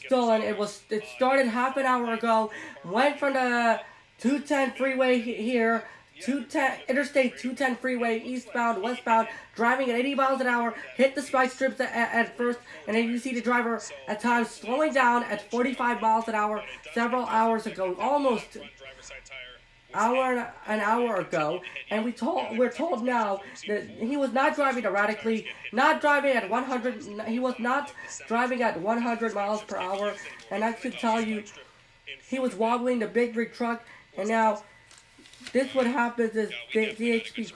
stolen. It started half an hour ago. Went from the 210 freeway here. Interstate 210 freeway, eastbound, westbound, driving at 80 miles an hour, hit the spike strips at first, and then you see the driver at times slowing down at 45 miles an hour several hours ago, almost an hour ago, and we're told now that he was not driving erratically, not driving at 100, he was not driving at 100 miles per hour, and I can tell you, he was wobbling the big rig truck, and now, this what happens is the CHP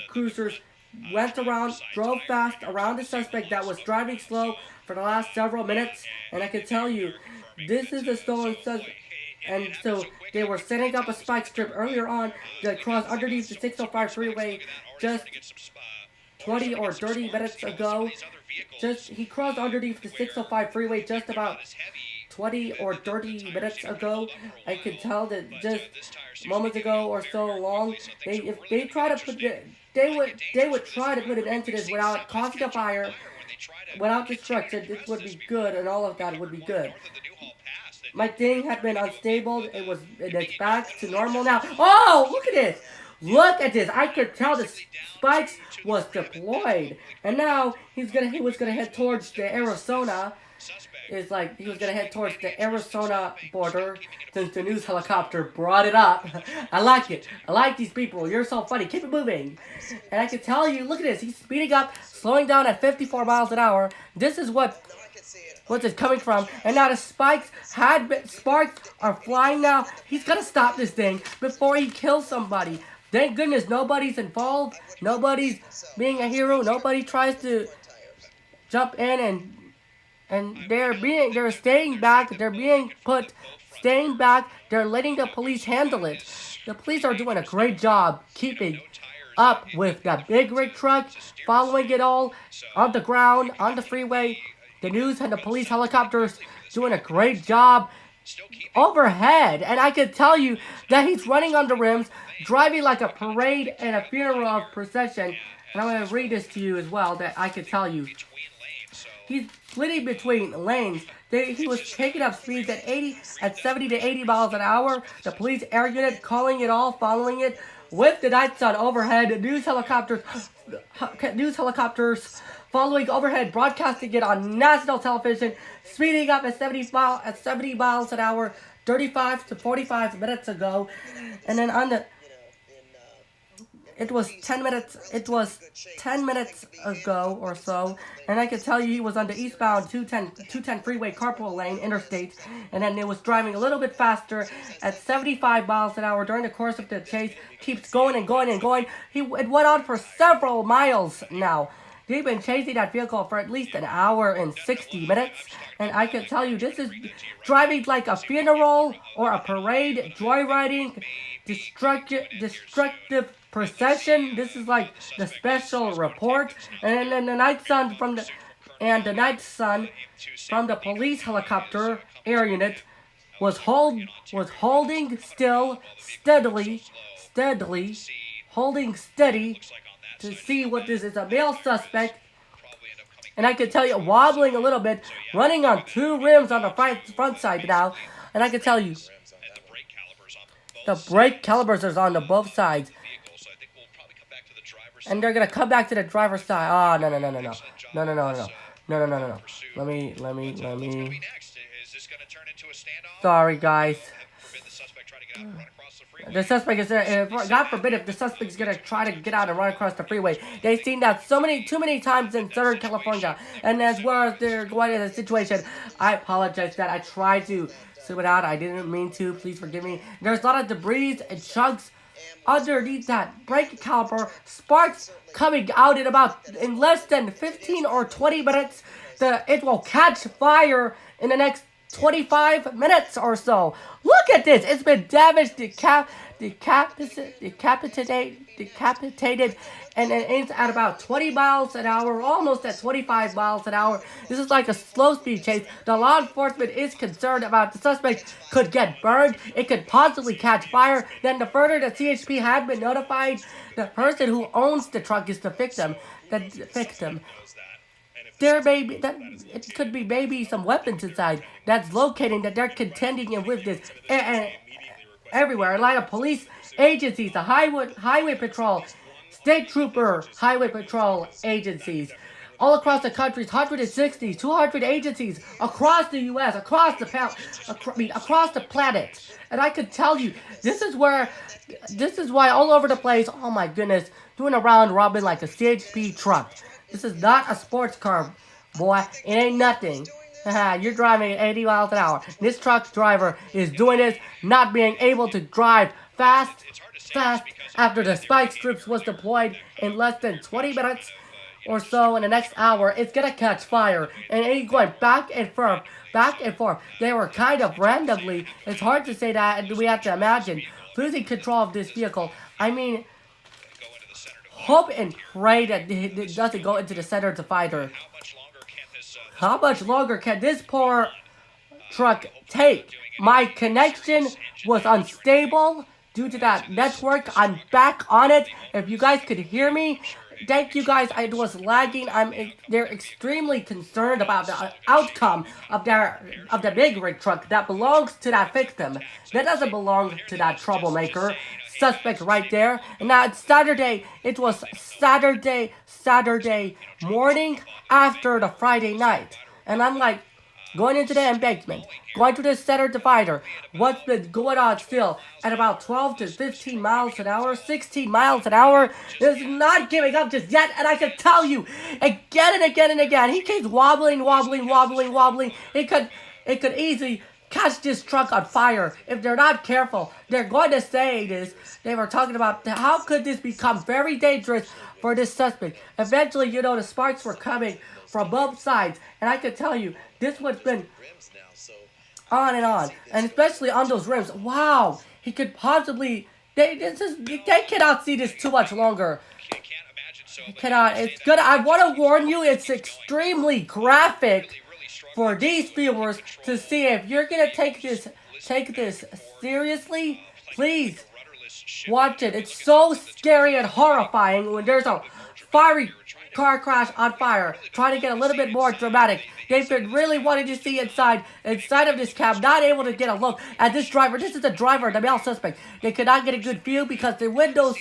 cruisers went around, drove fast around the suspect that was driving slow for the last several minutes. And I can tell you, this is a stolen suspect. And so they were setting up a spike strip earlier on to cross underneath the 605 freeway just 20 or 30 minutes ago. He crossed underneath the 605 freeway just about 20 or 30 minutes ago. I could tell that just moments ago or so long, if they try to put it, they would try to put an end to this without causing a fire, without destruction. This would be good, and all of that would be good. My thing had been unstable. It's back to normal now. Oh, look at this! Look at this! I could tell the spikes was deployed, and now he was gonna head towards the Arizona. It's like he was gonna head towards the Arizona border since the news helicopter brought it up. I like it. I like these people. You're so funny. Keep it moving. And I can tell you, look at this. He's speeding up, slowing down at 54 miles an hour. This is what's it coming from. And now the sparks are flying now. He's gonna stop this thing before he kills somebody. Thank goodness nobody's involved. Nobody's being a hero. Nobody tries to jump in and they're staying back. They're staying back. They're letting the police handle it. The police are doing a great job keeping up with that big rig truck, following it all on the ground, on the freeway. The news and the police helicopters doing a great job overhead. And I can tell you that he's running on the rims, driving like a parade and a funeral procession. And I'm going to read this to you as well, that I can tell you. He's splitting between lanes. He was taking up speeds at 70 to 80 miles an hour. The police air unit calling it all, following it with the night sun overhead. News helicopters following overhead, broadcasting it on national television, speeding up at 70 miles an hour, 35 to 45 minutes ago, and then it was 10 minutes ago or so, and I can tell you he was on the eastbound 210 freeway carpool lane interstate, and then it was driving a little bit faster at 75 miles an hour during the course of the chase. Keeps going and going and going. It went on for several miles now. They've been chasing that vehicle for at least an hour and 60 minutes. And I can tell you, this is driving like a funeral or a parade, joyriding, destructive procession. This is like the special report. And then the night sun from the police helicopter air unit was holding still, steadily, holding steady to see what this is. A male suspect, and I can tell you, wobbling a little bit, running on 2 rims on the front side now, and I can tell you, the brake calipers are on the both sides, and they're gonna come back to the driver's side. Oh, no. Let me. Sorry, guys. The suspect is there. God forbid if the suspect is gonna try to get out and run across the freeway. They've seen that too many times in Southern California, and as well as they're going in a situation. I apologize that I tried to zoom it out. I didn't mean to. Please forgive me. There's a lot of debris and chunks underneath that brake caliper. Sparks coming out in less than 15 or 20 minutes. It will catch fire in the next 25 minutes or so. Look at this. It's been damaged, decapitated, and it's at about 20 miles an hour, almost at 25 miles an hour. This is like a slow speed chase. The law enforcement is concerned about the suspect could get burned. It could possibly catch fire. Then the further the CHP had been notified, the person who owns the truck is the victim. There may be it could be maybe some weapons inside that's locating that they're contending with this everywhere. A lot of police agencies, the highway patrol, state trooper highway patrol agencies, all across the country, 160, 200 agencies across the U.S., across the planet. And I could tell you, this is why all over the place. Oh my goodness, doing a round robin like a CHP truck. This is not a sports car, boy. It ain't nothing. You're driving at 80 miles an hour. This truck driver is doing this, not being able to drive fast after the spike strips was deployed in less than 20 minutes or so. In the next hour, it's gonna catch fire, and it's going back and forth. They were kind of randomly. It's hard to say that, and we have to imagine losing control of this vehicle. I mean, hope and pray that it doesn't go into the center divider. How much longer can this poor truck take? My connection was unstable due to that network. I'm back on it. If you guys could hear me, thank you guys. It was lagging. They're extremely concerned about the outcome of the big rig truck that belongs to that victim. That doesn't belong to that troublemaker. Suspect right there. And now it's Saturday. It was Saturday morning after the Friday night. And I'm like, going into the embankment, going to the center divider. What's been going on still at about 12 to 15 miles an hour, 16 miles an hour. Is not giving up just yet. And I can tell you, again and again and again, he keeps wobbling. It could easily catch this truck on fire if they're not careful. They're going to say this. They were talking about how could this become very dangerous for this suspect. Eventually, the sparks were coming from both sides, and I can tell you, this one's been on, and especially on those rims. Wow, he could possibly. They cannot see this too much longer. Cannot. It's good. I want to warn you. It's extremely graphic for these viewers to see. If you're gonna take this seriously, please watch it. It's so scary and horrifying when there's a fiery car crash on fire. Trying to get a little bit more dramatic. They've been really wanting to see inside of this cab, not able to get a look at this driver. This is the driver, the male suspect. They could not get a good view because the windows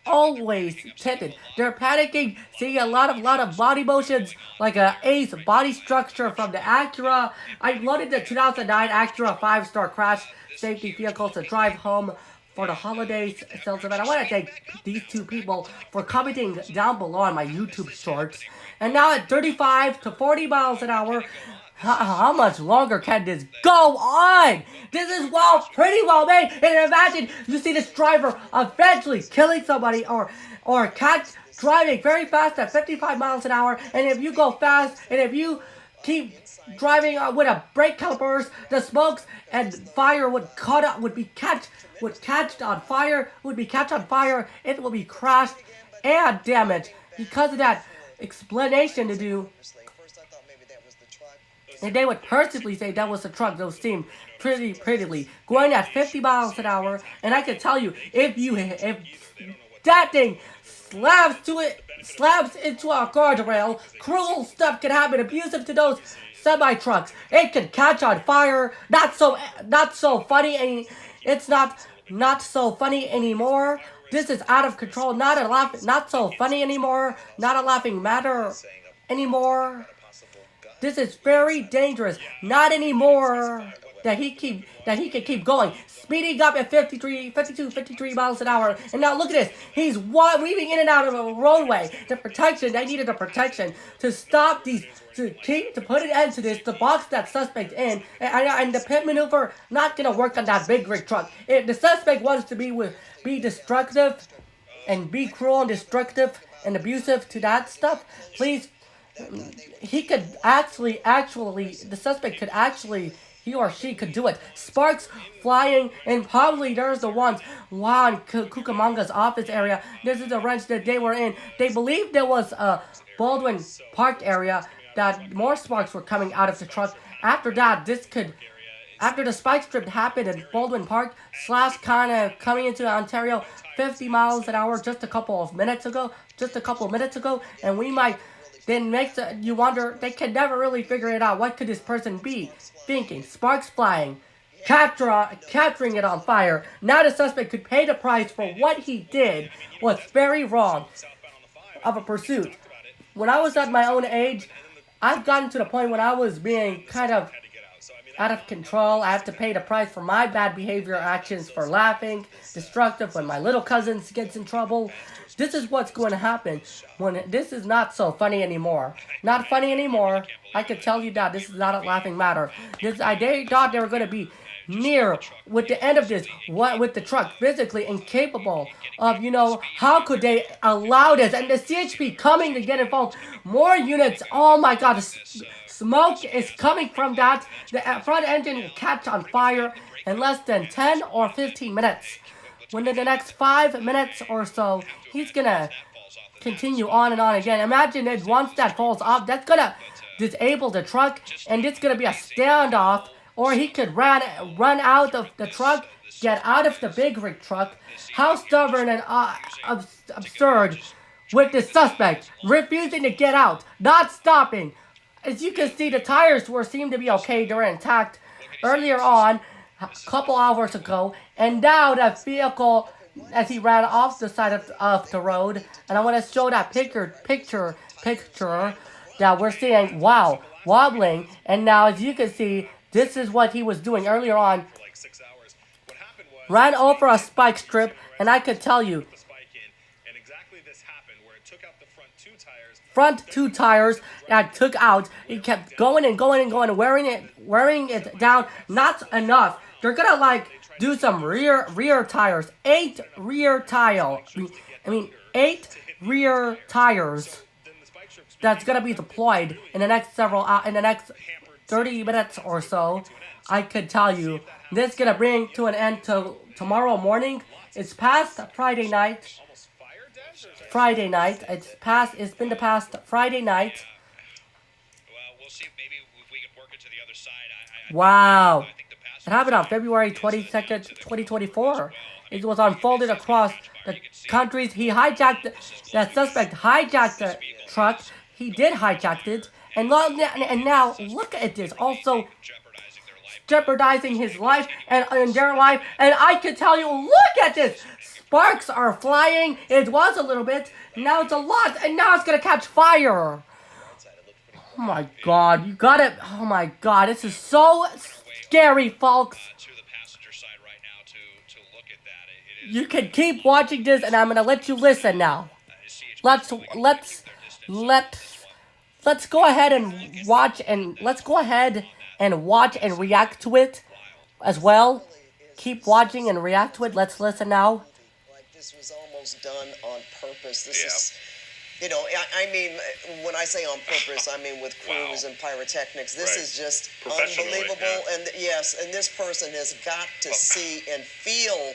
always tinted. They're panicking, seeing a lot of body motions, like a Ace body structure from the Acura. I loaded the 2009 Acura 5-star crash safety vehicle to drive home for the holidays sales event. I want to thank these two people for commenting down below on my YouTube shorts. And now at 35 to 40 miles an hour, How much longer can this go on? This is pretty well made. And imagine you see this driver eventually killing somebody or driving very fast at 55 miles an hour. And if you go fast and if you keep driving with a brake calipers, the smokes and fire would catch on fire. It will be crashed and damaged because of that explanation to do. And they would personally say that was a truck that was steamed prettily, going at 50 miles an hour. And I can tell you, if that thing slams into a guardrail, cruel stuff can happen, abusive to those semi-trucks. It can catch on fire. Not so funny. It's not so funny anymore. This is out of control. Not so funny anymore. Not a laughing matter anymore. This is very dangerous. Not anymore. That he can keep going, speeding up at 53 miles an hour. And now look at this. He's weaving in and out of a roadway. The protection. They needed the protection to stop these. To put an end to this, to box that suspect in, and the pit maneuver not gonna work on that big rig truck. If the suspect wants to be destructive, and be cruel and destructive and abusive to that stuff, please. He could the suspect could actually, he or she could do it. Sparks flying, and probably there's the ones in Cucamonga's office area. This is the ranch that they were in. They believed there was a Baldwin Park area that more sparks were coming out of the truck. After that, after the spike strip happened in Baldwin Park, kind of coming into Ontario 50 miles an hour just a couple of minutes ago, and we might. Then makes you wonder, they can never really figure it out. What could this person be thinking? Sparks flying, capturing it on fire. Now the suspect could pay the price for what he did was very wrong of a pursuit. When I was at my own age, I've gotten to the point when I was being kind of out of control. I have to pay the price for my bad behavior actions, for laughing, destructive when my little cousin gets in trouble. This is what's going to happen when this is not so funny anymore. Not funny anymore. I can tell you that this is not a laughing matter. They thought they were going to be near with the end of this. What with the truck physically incapable of, how could they allow this? And the CHP coming to get involved. More units. Oh my God. Smoke is coming from that. The front engine will catch on fire in less than 10 or 15 minutes. Within the next 5 minutes or so, he's gonna continue on and on again. Imagine it once that falls off, that's gonna disable the truck, and it's gonna be a standoff. Or he could run out of the truck, get out of the big rig truck. How stubborn and absurd with the suspect refusing to get out, not stopping. As you can see, the tires seemed to be okay. They were intact earlier on, a couple hours ago, and now that vehicle, as he ran off the side of the road, and I want to show that picture that we're seeing, wow, wobbling, and now as you can see, this is what he was doing earlier on. Ran over a spike strip, and I could tell you, front two tires that took out. He kept going and going and going, wearing it down. Not enough. They're gonna do some rear tires. 8 rear tires. 8 rear tires. That's gonna be deployed in the next 30 minutes or so. I could tell you, this is gonna bring to an end to tomorrow morning. It's past Friday night. It's been the past Friday night. Well, we'll see. Maybe if we can work it to the other side. Wow. It happened on February 22nd, 2024. It was unfolded across the countries. That suspect hijacked the truck. He did hijack it. And now, look at this. Also, jeopardizing his life and their life. And I can tell you, look at this. Sparks are flying. It was a little bit. Now it's a lot. And now it's going to catch fire. Oh my God. You got it. Oh my God. This is so scary, folks. You can keep watching this, and I'm going to let you listen now. Let's let's go ahead and watch and react to it as well. Keep watching and react to it. Let's listen now. Like this was almost done on purpose. This Yeah. is, you know, I mean, when I say on purpose, I mean with crews Wow. and pyrotechnics. This Right. is just Professionally, unbelievable. yeah. And yes, and this person has got to see and feel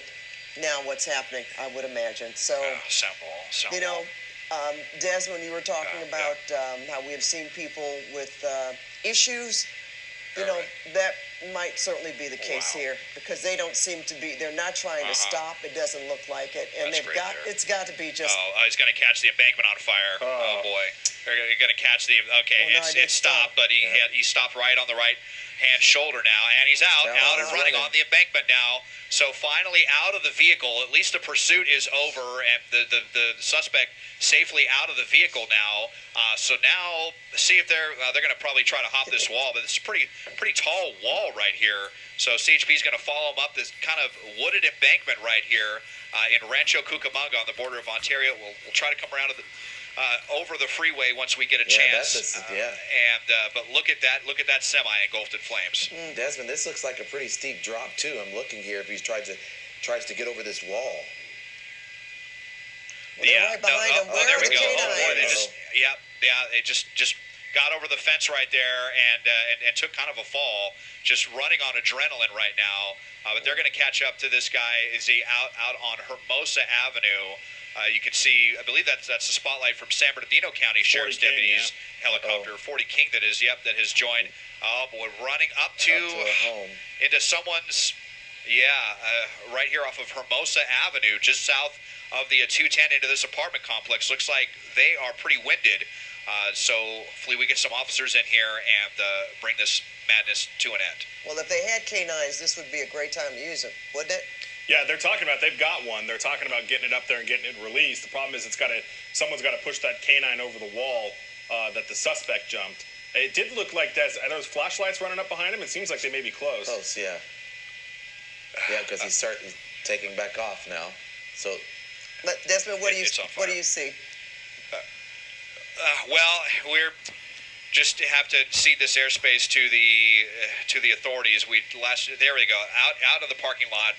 now what's happening, I would imagine. So, Sound you know, Desmond, you were talking Yeah, about how we have seen people with issues. You know, Right. that might certainly be the case Wow. here because they don't seem to be, they're not trying to stop. It doesn't look like it. And That's they've great got, there. it's got to be just, He's going to catch the embankment on fire. Oh, boy. They're going to catch the. Okay, Well, no, it did it's stopped, stop. but he stopped right on the right hand shoulder now, and he's out and running on the embankment now. So finally out of the vehicle. At least the pursuit is over, and the suspect safely out of the vehicle now. So now see if they're going to probably try to hop this wall, but this is a pretty tall wall right here. So CHP is going to follow him up this kind of wooded embankment right here in Rancho Cucamonga on the border of Ontario. We'll try to come around to the over the freeway once we get a chance. But look at that semi engulfed in flames. Desmond, this looks like a pretty steep drop too. I'm looking here if he tries to get over this wall. well, they're right behind him. Where there are we the go. canines? Oh boy, they just got over the fence right there and took kind of a fall, just running on adrenaline right now. But they're going to catch up to this guy. Is he out on Hermosa Avenue? You can see, I believe that's the spotlight from San Bernardino County Sheriff's King, Deputies helicopter, 40 King that has joined. Oh boy, running up to a home. into someone's, right here off of Hermosa Avenue, just south of the 210 into this apartment complex. Looks like they are pretty winded. So hopefully we get some officers in here and bring this madness to an end. Well, if they had canines, this would be a great time to use them, wouldn't it? Yeah, they're talking about they've got one. They're talking about getting it up there and getting it released. The problem is someone's got to push that canine over the wall that the suspect jumped. It did look like are those flashlights running up behind him? It seems like they may be close. Close, yeah. Yeah, because he's taking back off now. So But Desmond, what do you It's on fire. see? Well, we're just have to cede this airspace to the authorities. There we go, out of the parking lot.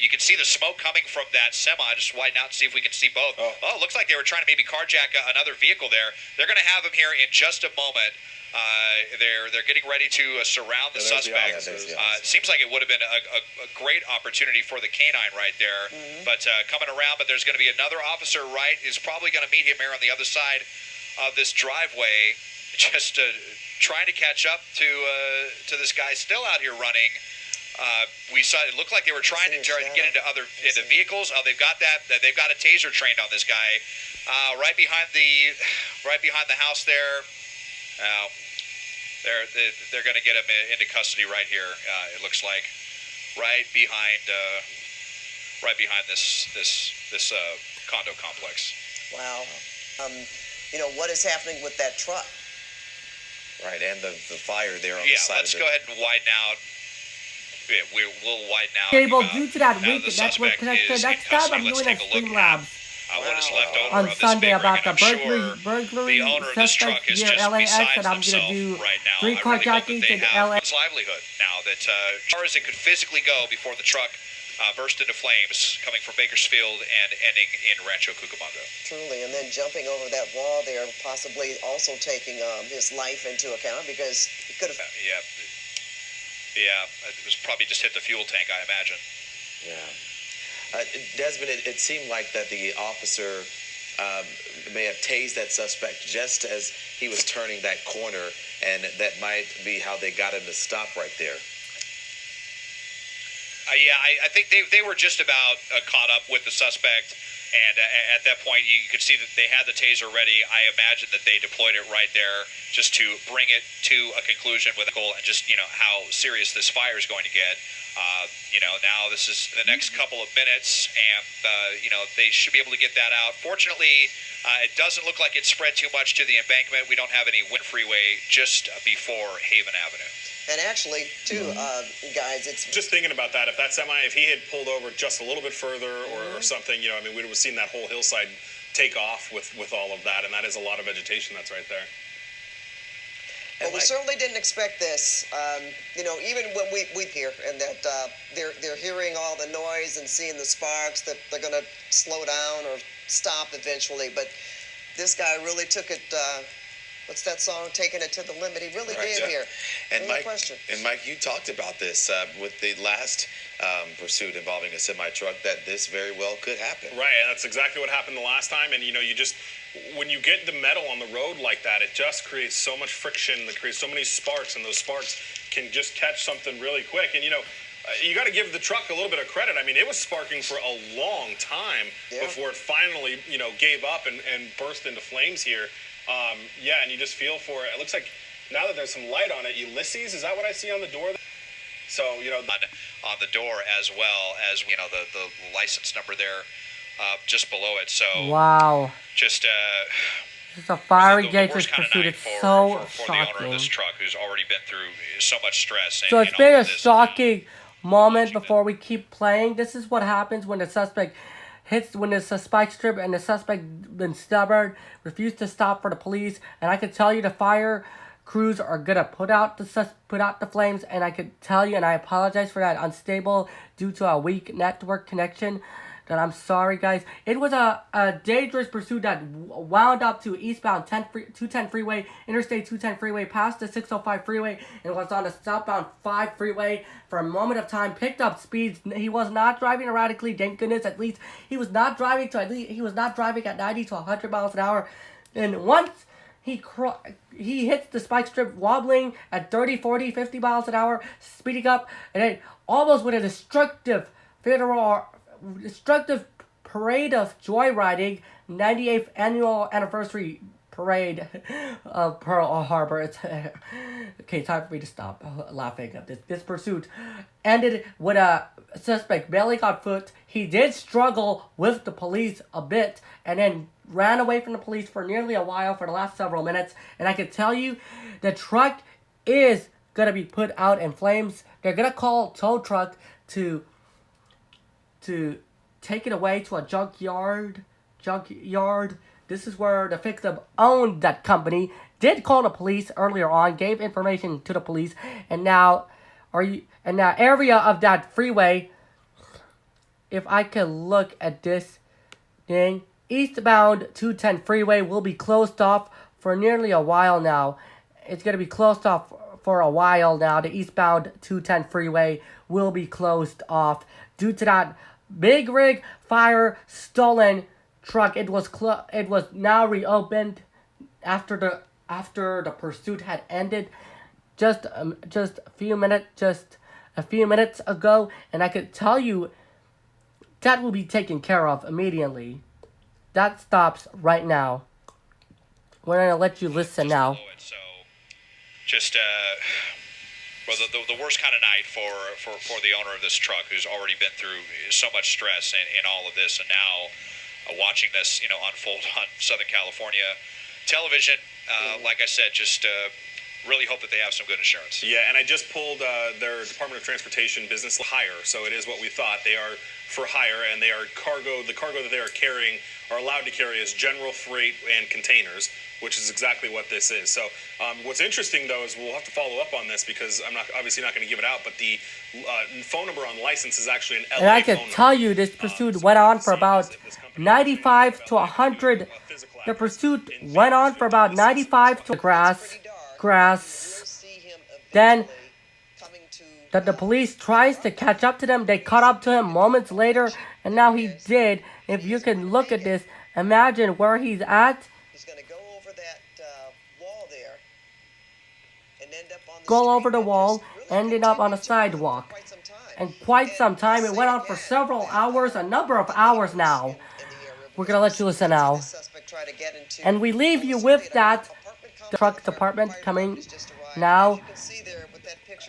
You can see the smoke coming from that semi. Just widen out and see if we can see both. Oh, it looks like they were trying to maybe carjack another vehicle there. They're going to have them here in just a moment. They're getting ready to surround the suspect. It seems like it would have been a great opportunity for the canine right there. But coming around, but there's going to be another officer is probably going to meet him here on the other side of this driveway, just trying to catch up to this guy still out here running. We saw it looked like they were trying to get into vehicles. Oh, they've got a taser trained on this guy right behind the house there. They're going to get him into custody right here. It looks like right behind this condo complex. Wow. What is happening with that truck? right, and the fire there on the side. Let's go ahead and widen out. Yeah, we'll widen out. Cable, due to that week, the that's what suspect is next in time custody. I'm Let's doing a take a look stream at lab what is left over on of this Sunday big about rig, the and I'm sure burglary the owner of this truck suspect is here just in LAX, beside and I'm himself gonna do right now. 3 I really hope that carjackings they in have LA. his livelihood now that as far as it could physically go before the truck burst into flames coming from Bakersfield and ending in Rancho Cucamonga. Truly, and then jumping over that wall there, possibly also taking his life into account because he could have. It was probably just hit the fuel tank, I imagine. Yeah. Desmond, it seemed like that the officer may have tased that suspect just as he was turning that corner, and that might be how they got him to stop right there. I think they were just about caught up with the suspect, and at that point you could see that they had the taser ready. I imagine that they deployed it right there just to bring it to a conclusion with and just how serious this fire is going to get. Now this is the next couple of minutes, and they should be able to get that out. Fortunately, it doesn't look like it spread too much to the embankment. We don't have any wind freeway just before Haven Avenue. And actually, too, guys, it's just thinking about that. If he had pulled over just a little bit further or something, we would have seen that whole hillside take off with all of that, and that is a lot of vegetation that's right there. Well, we certainly didn't expect this. Even when we hear and that they're hearing all the noise and seeing the sparks, that they're going to slow down or stop eventually. But this guy really took it. What's that song? Taking it to the limit. He really did here. And no Mike, question. And Mike, you talked about this with the last pursuit involving a semi truck, that this very well could happen. Right, and that's exactly what happened the last time. And you just, when you get the metal on the road like that, it just creates so much friction. It creates so many sparks, and those sparks can just catch something really quick. And you got to give the truck a little bit of credit. I mean, it was sparking for a long time before it finally, gave up and burst into flames here. And you just feel for it. It looks like now that there's some light on it, Ulysses, is that what I see on the door? So, on the door, as well as, the license number there just below it. So, wow. Just, It's a fiery the dangerous worst kind of pursuit. night It's so for the owner of shocking. this truck, who's already been through so much stress. So it's been a shocking moment before we keep playing. This is what happens when the suspect when it's a spike strip and the suspect been stubborn, refused to stop for the police. And I can tell you the fire crews are gonna put out the flames. And I could tell you, and I apologize for that unstable due to a weak network connection. That I'm sorry, guys. It was a dangerous pursuit that wound up to eastbound 210 freeway, Interstate 210 freeway, past the 605 freeway, and was on the southbound 5 freeway for a moment of time. Picked up speeds. He was not driving erratically. Thank goodness. At least he was not driving at 90 to 100 miles an hour. And once he hits the spike strip, wobbling at 30, 40, 50 miles an hour, speeding up, and then almost with a destructive parade of joyriding, 98th annual anniversary parade of Pearl Harbor. It's okay. Time for me to stop laughing at this. This pursuit ended with a suspect bailing on foot. He did struggle with the police a bit, and then ran away from the police for nearly a while for the last several minutes. And I can tell you, the truck is gonna be put out in flames. They're gonna call tow truck to take it away to a junkyard. This is where the victim owned that company. Did call the police earlier on, gave information to the police, and now area of that freeway. If I can look at this thing, eastbound 210 freeway will be closed off for nearly a while now. It's gonna be closed off for a while now. The eastbound 210 freeway will be closed off due to that big rig fire stolen truck. It was now reopened after the pursuit had ended just a few minutes ago, and I could tell you that will be taken care of immediately. That stops right now. We're gonna let you listen now. Well, the worst kind of night for the owner of this truck, who's already been through so much stress in all of this, and now watching this unfold on Southern California television. Like I said, just really hope that they have some good insurance. Yeah, and I just pulled their Department of Transportation business hire, so it is what we thought. They are for hire, and they are cargo. The cargo that they are carrying are allowed to carry is general freight and containers, which is exactly what this is. So what's interesting, though, is we'll have to follow up on this, because I'm obviously not going to give it out, but the phone number on license is actually an LA and I can phone tell number. you this pursuit went on for about 95 to 100. The pursuit went on for about 95 to grass. Then that the police tries to catch up to them. They caught up to him moments later, and now he did. If you can look at this, imagine where he's at. He's going to go over that wall there and end up on the Go street over the and wall, just really ended up on a continue to run sidewalk. for quite some time. And quite some time. It went on for several hours, a number of hours now. We're going to let you listen now. And we leave you with that. The truck department coming now.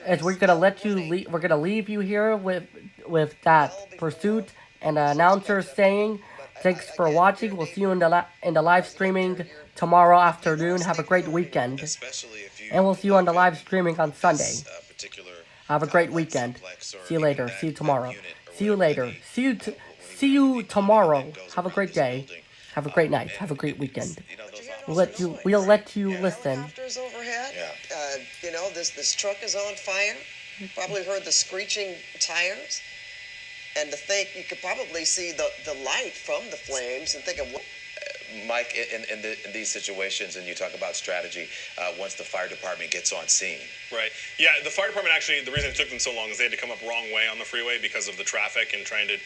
As we're gonna let you, we're gonna leave you here with that pursuit and the announcer saying, "Thanks for watching. We'll see you in the live streaming tomorrow afternoon. Have a great weekend, and we'll see you on the live streaming on Sunday. Have a great weekend. See you later. See you tomorrow. See you later. See you tomorrow. Have a great day. Have a great night. Have a great weekend. We'll let you listen." Overhead. this truck is on fire. Probably heard the screeching tires. And to think you could probably see the light from the flames and thinking, what? Mike, in these situations, and you talk about strategy, once the fire department gets on scene. Right. Yeah, the fire department actually, the reason it took them so long is they had to come up wrong way on the freeway because of the traffic and trying to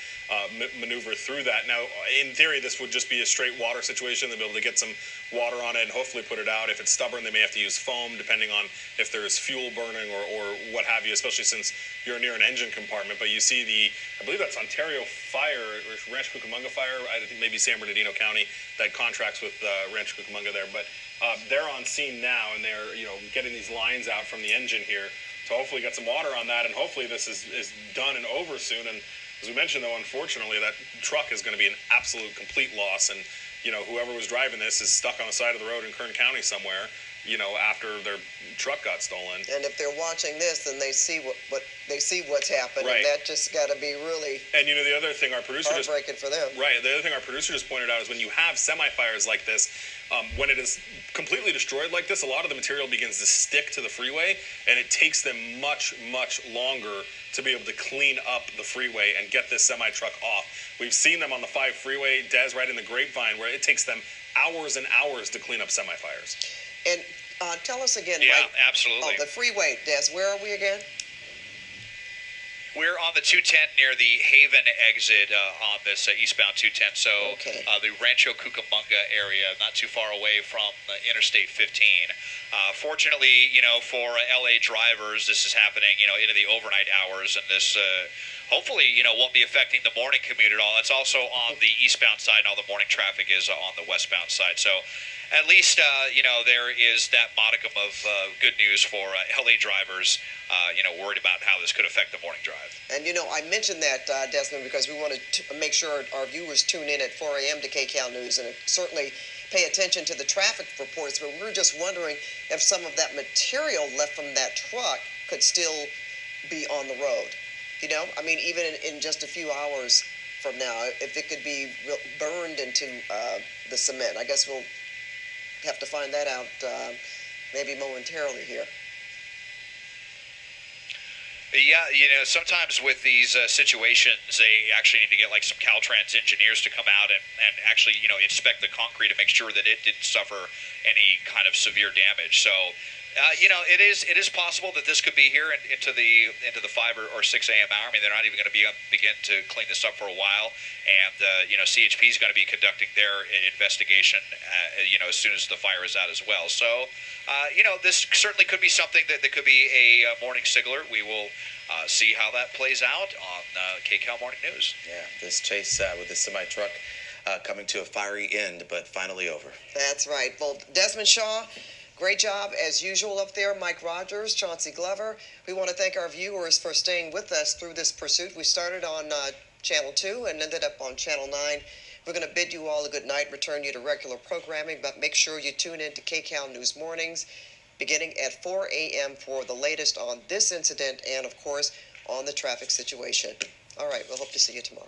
maneuver through that. Now, in theory, this would just be a straight water situation. They'll be able to get some water on it and hopefully put it out. If it's stubborn, they may have to use foam, depending on if there's fuel burning or what have you, especially since you're near an engine compartment. But you see I believe that's Ontario Fire, or Rancho Cucamonga Fire, I think maybe San Bernardino County, that contracts with Rancho Cucamonga there. But they're on scene now, and they're getting these lines out from the engine here to hopefully get some water on that, and hopefully this is done and over soon. And as we mentioned, though, unfortunately, that truck is going to be an absolute complete loss, and whoever was driving this is stuck on the side of the road in Kern County somewhere, after their truck got stolen. And if they're watching this, then they see what's happened, right. And that just got to be really and the other thing our producer heartbreaking for them. Right. The other thing our producer just pointed out is when you have semi-fires like this, when it is completely destroyed like this, a lot of the material begins to stick to the freeway, and it takes them much, much longer to be able to clean up the freeway and get this semi-truck off. We've seen them on the 5 freeway, Des, right in the Grapevine, where it takes them hours and hours to clean up semi-fires. And tell us again, Yeah, Mike. absolutely. Oh, the freeway, Des, where are we again? We're on the 210 near the Haven exit on this eastbound 210. So Okay. The Rancho Cucamonga area, not too far away from Interstate 15. Fortunately, for LA drivers, this is happening, into the overnight hours, and this hopefully, won't be affecting the morning commute at all. It's also on the eastbound side, and all the morning traffic is on the westbound side. So at least, there is that modicum of good news for LA drivers, worried about how this could affect the morning drive. And I mentioned that, Desmond, because we want to make sure our viewers tune in at 4 a.m. to KCAL News, and certainly pay attention to the traffic reports. But we were just wondering if some of that material left from that truck could still be on the road. Even in just a few hours from now, if it could be burned into the cement. I guess we'll have to find that out maybe momentarily here. Yeah, sometimes with these situations, they actually need to get some Caltrans engineers to come out and actually, inspect the concrete to make sure that it didn't suffer any kind of severe damage. So, it is possible that this could be here into the 5 or 6 a.m. hour. They're not even going to begin to clean this up for a while, and CHP is going to be conducting their investigation, as soon as the fire is out as well. So, this certainly could be something that could be a morning signaler. We will see how that plays out on KCAL Morning News. Yeah, this chase with the semi-truck coming to a fiery end, but finally over. That's right. Well, Desmond Shaw, great job as usual up there. Mike Rogers, Chauncey Glover. We want to thank our viewers for staying with us through this pursuit. We started on Channel 2 and ended up on Channel 9. We're going to bid you all a good night, return you to regular programming, but make sure you tune in to KCAL News Mornings beginning at 4 a.m. for the latest on this incident and, of course, on the traffic situation. All right, we'll hope to see you tomorrow.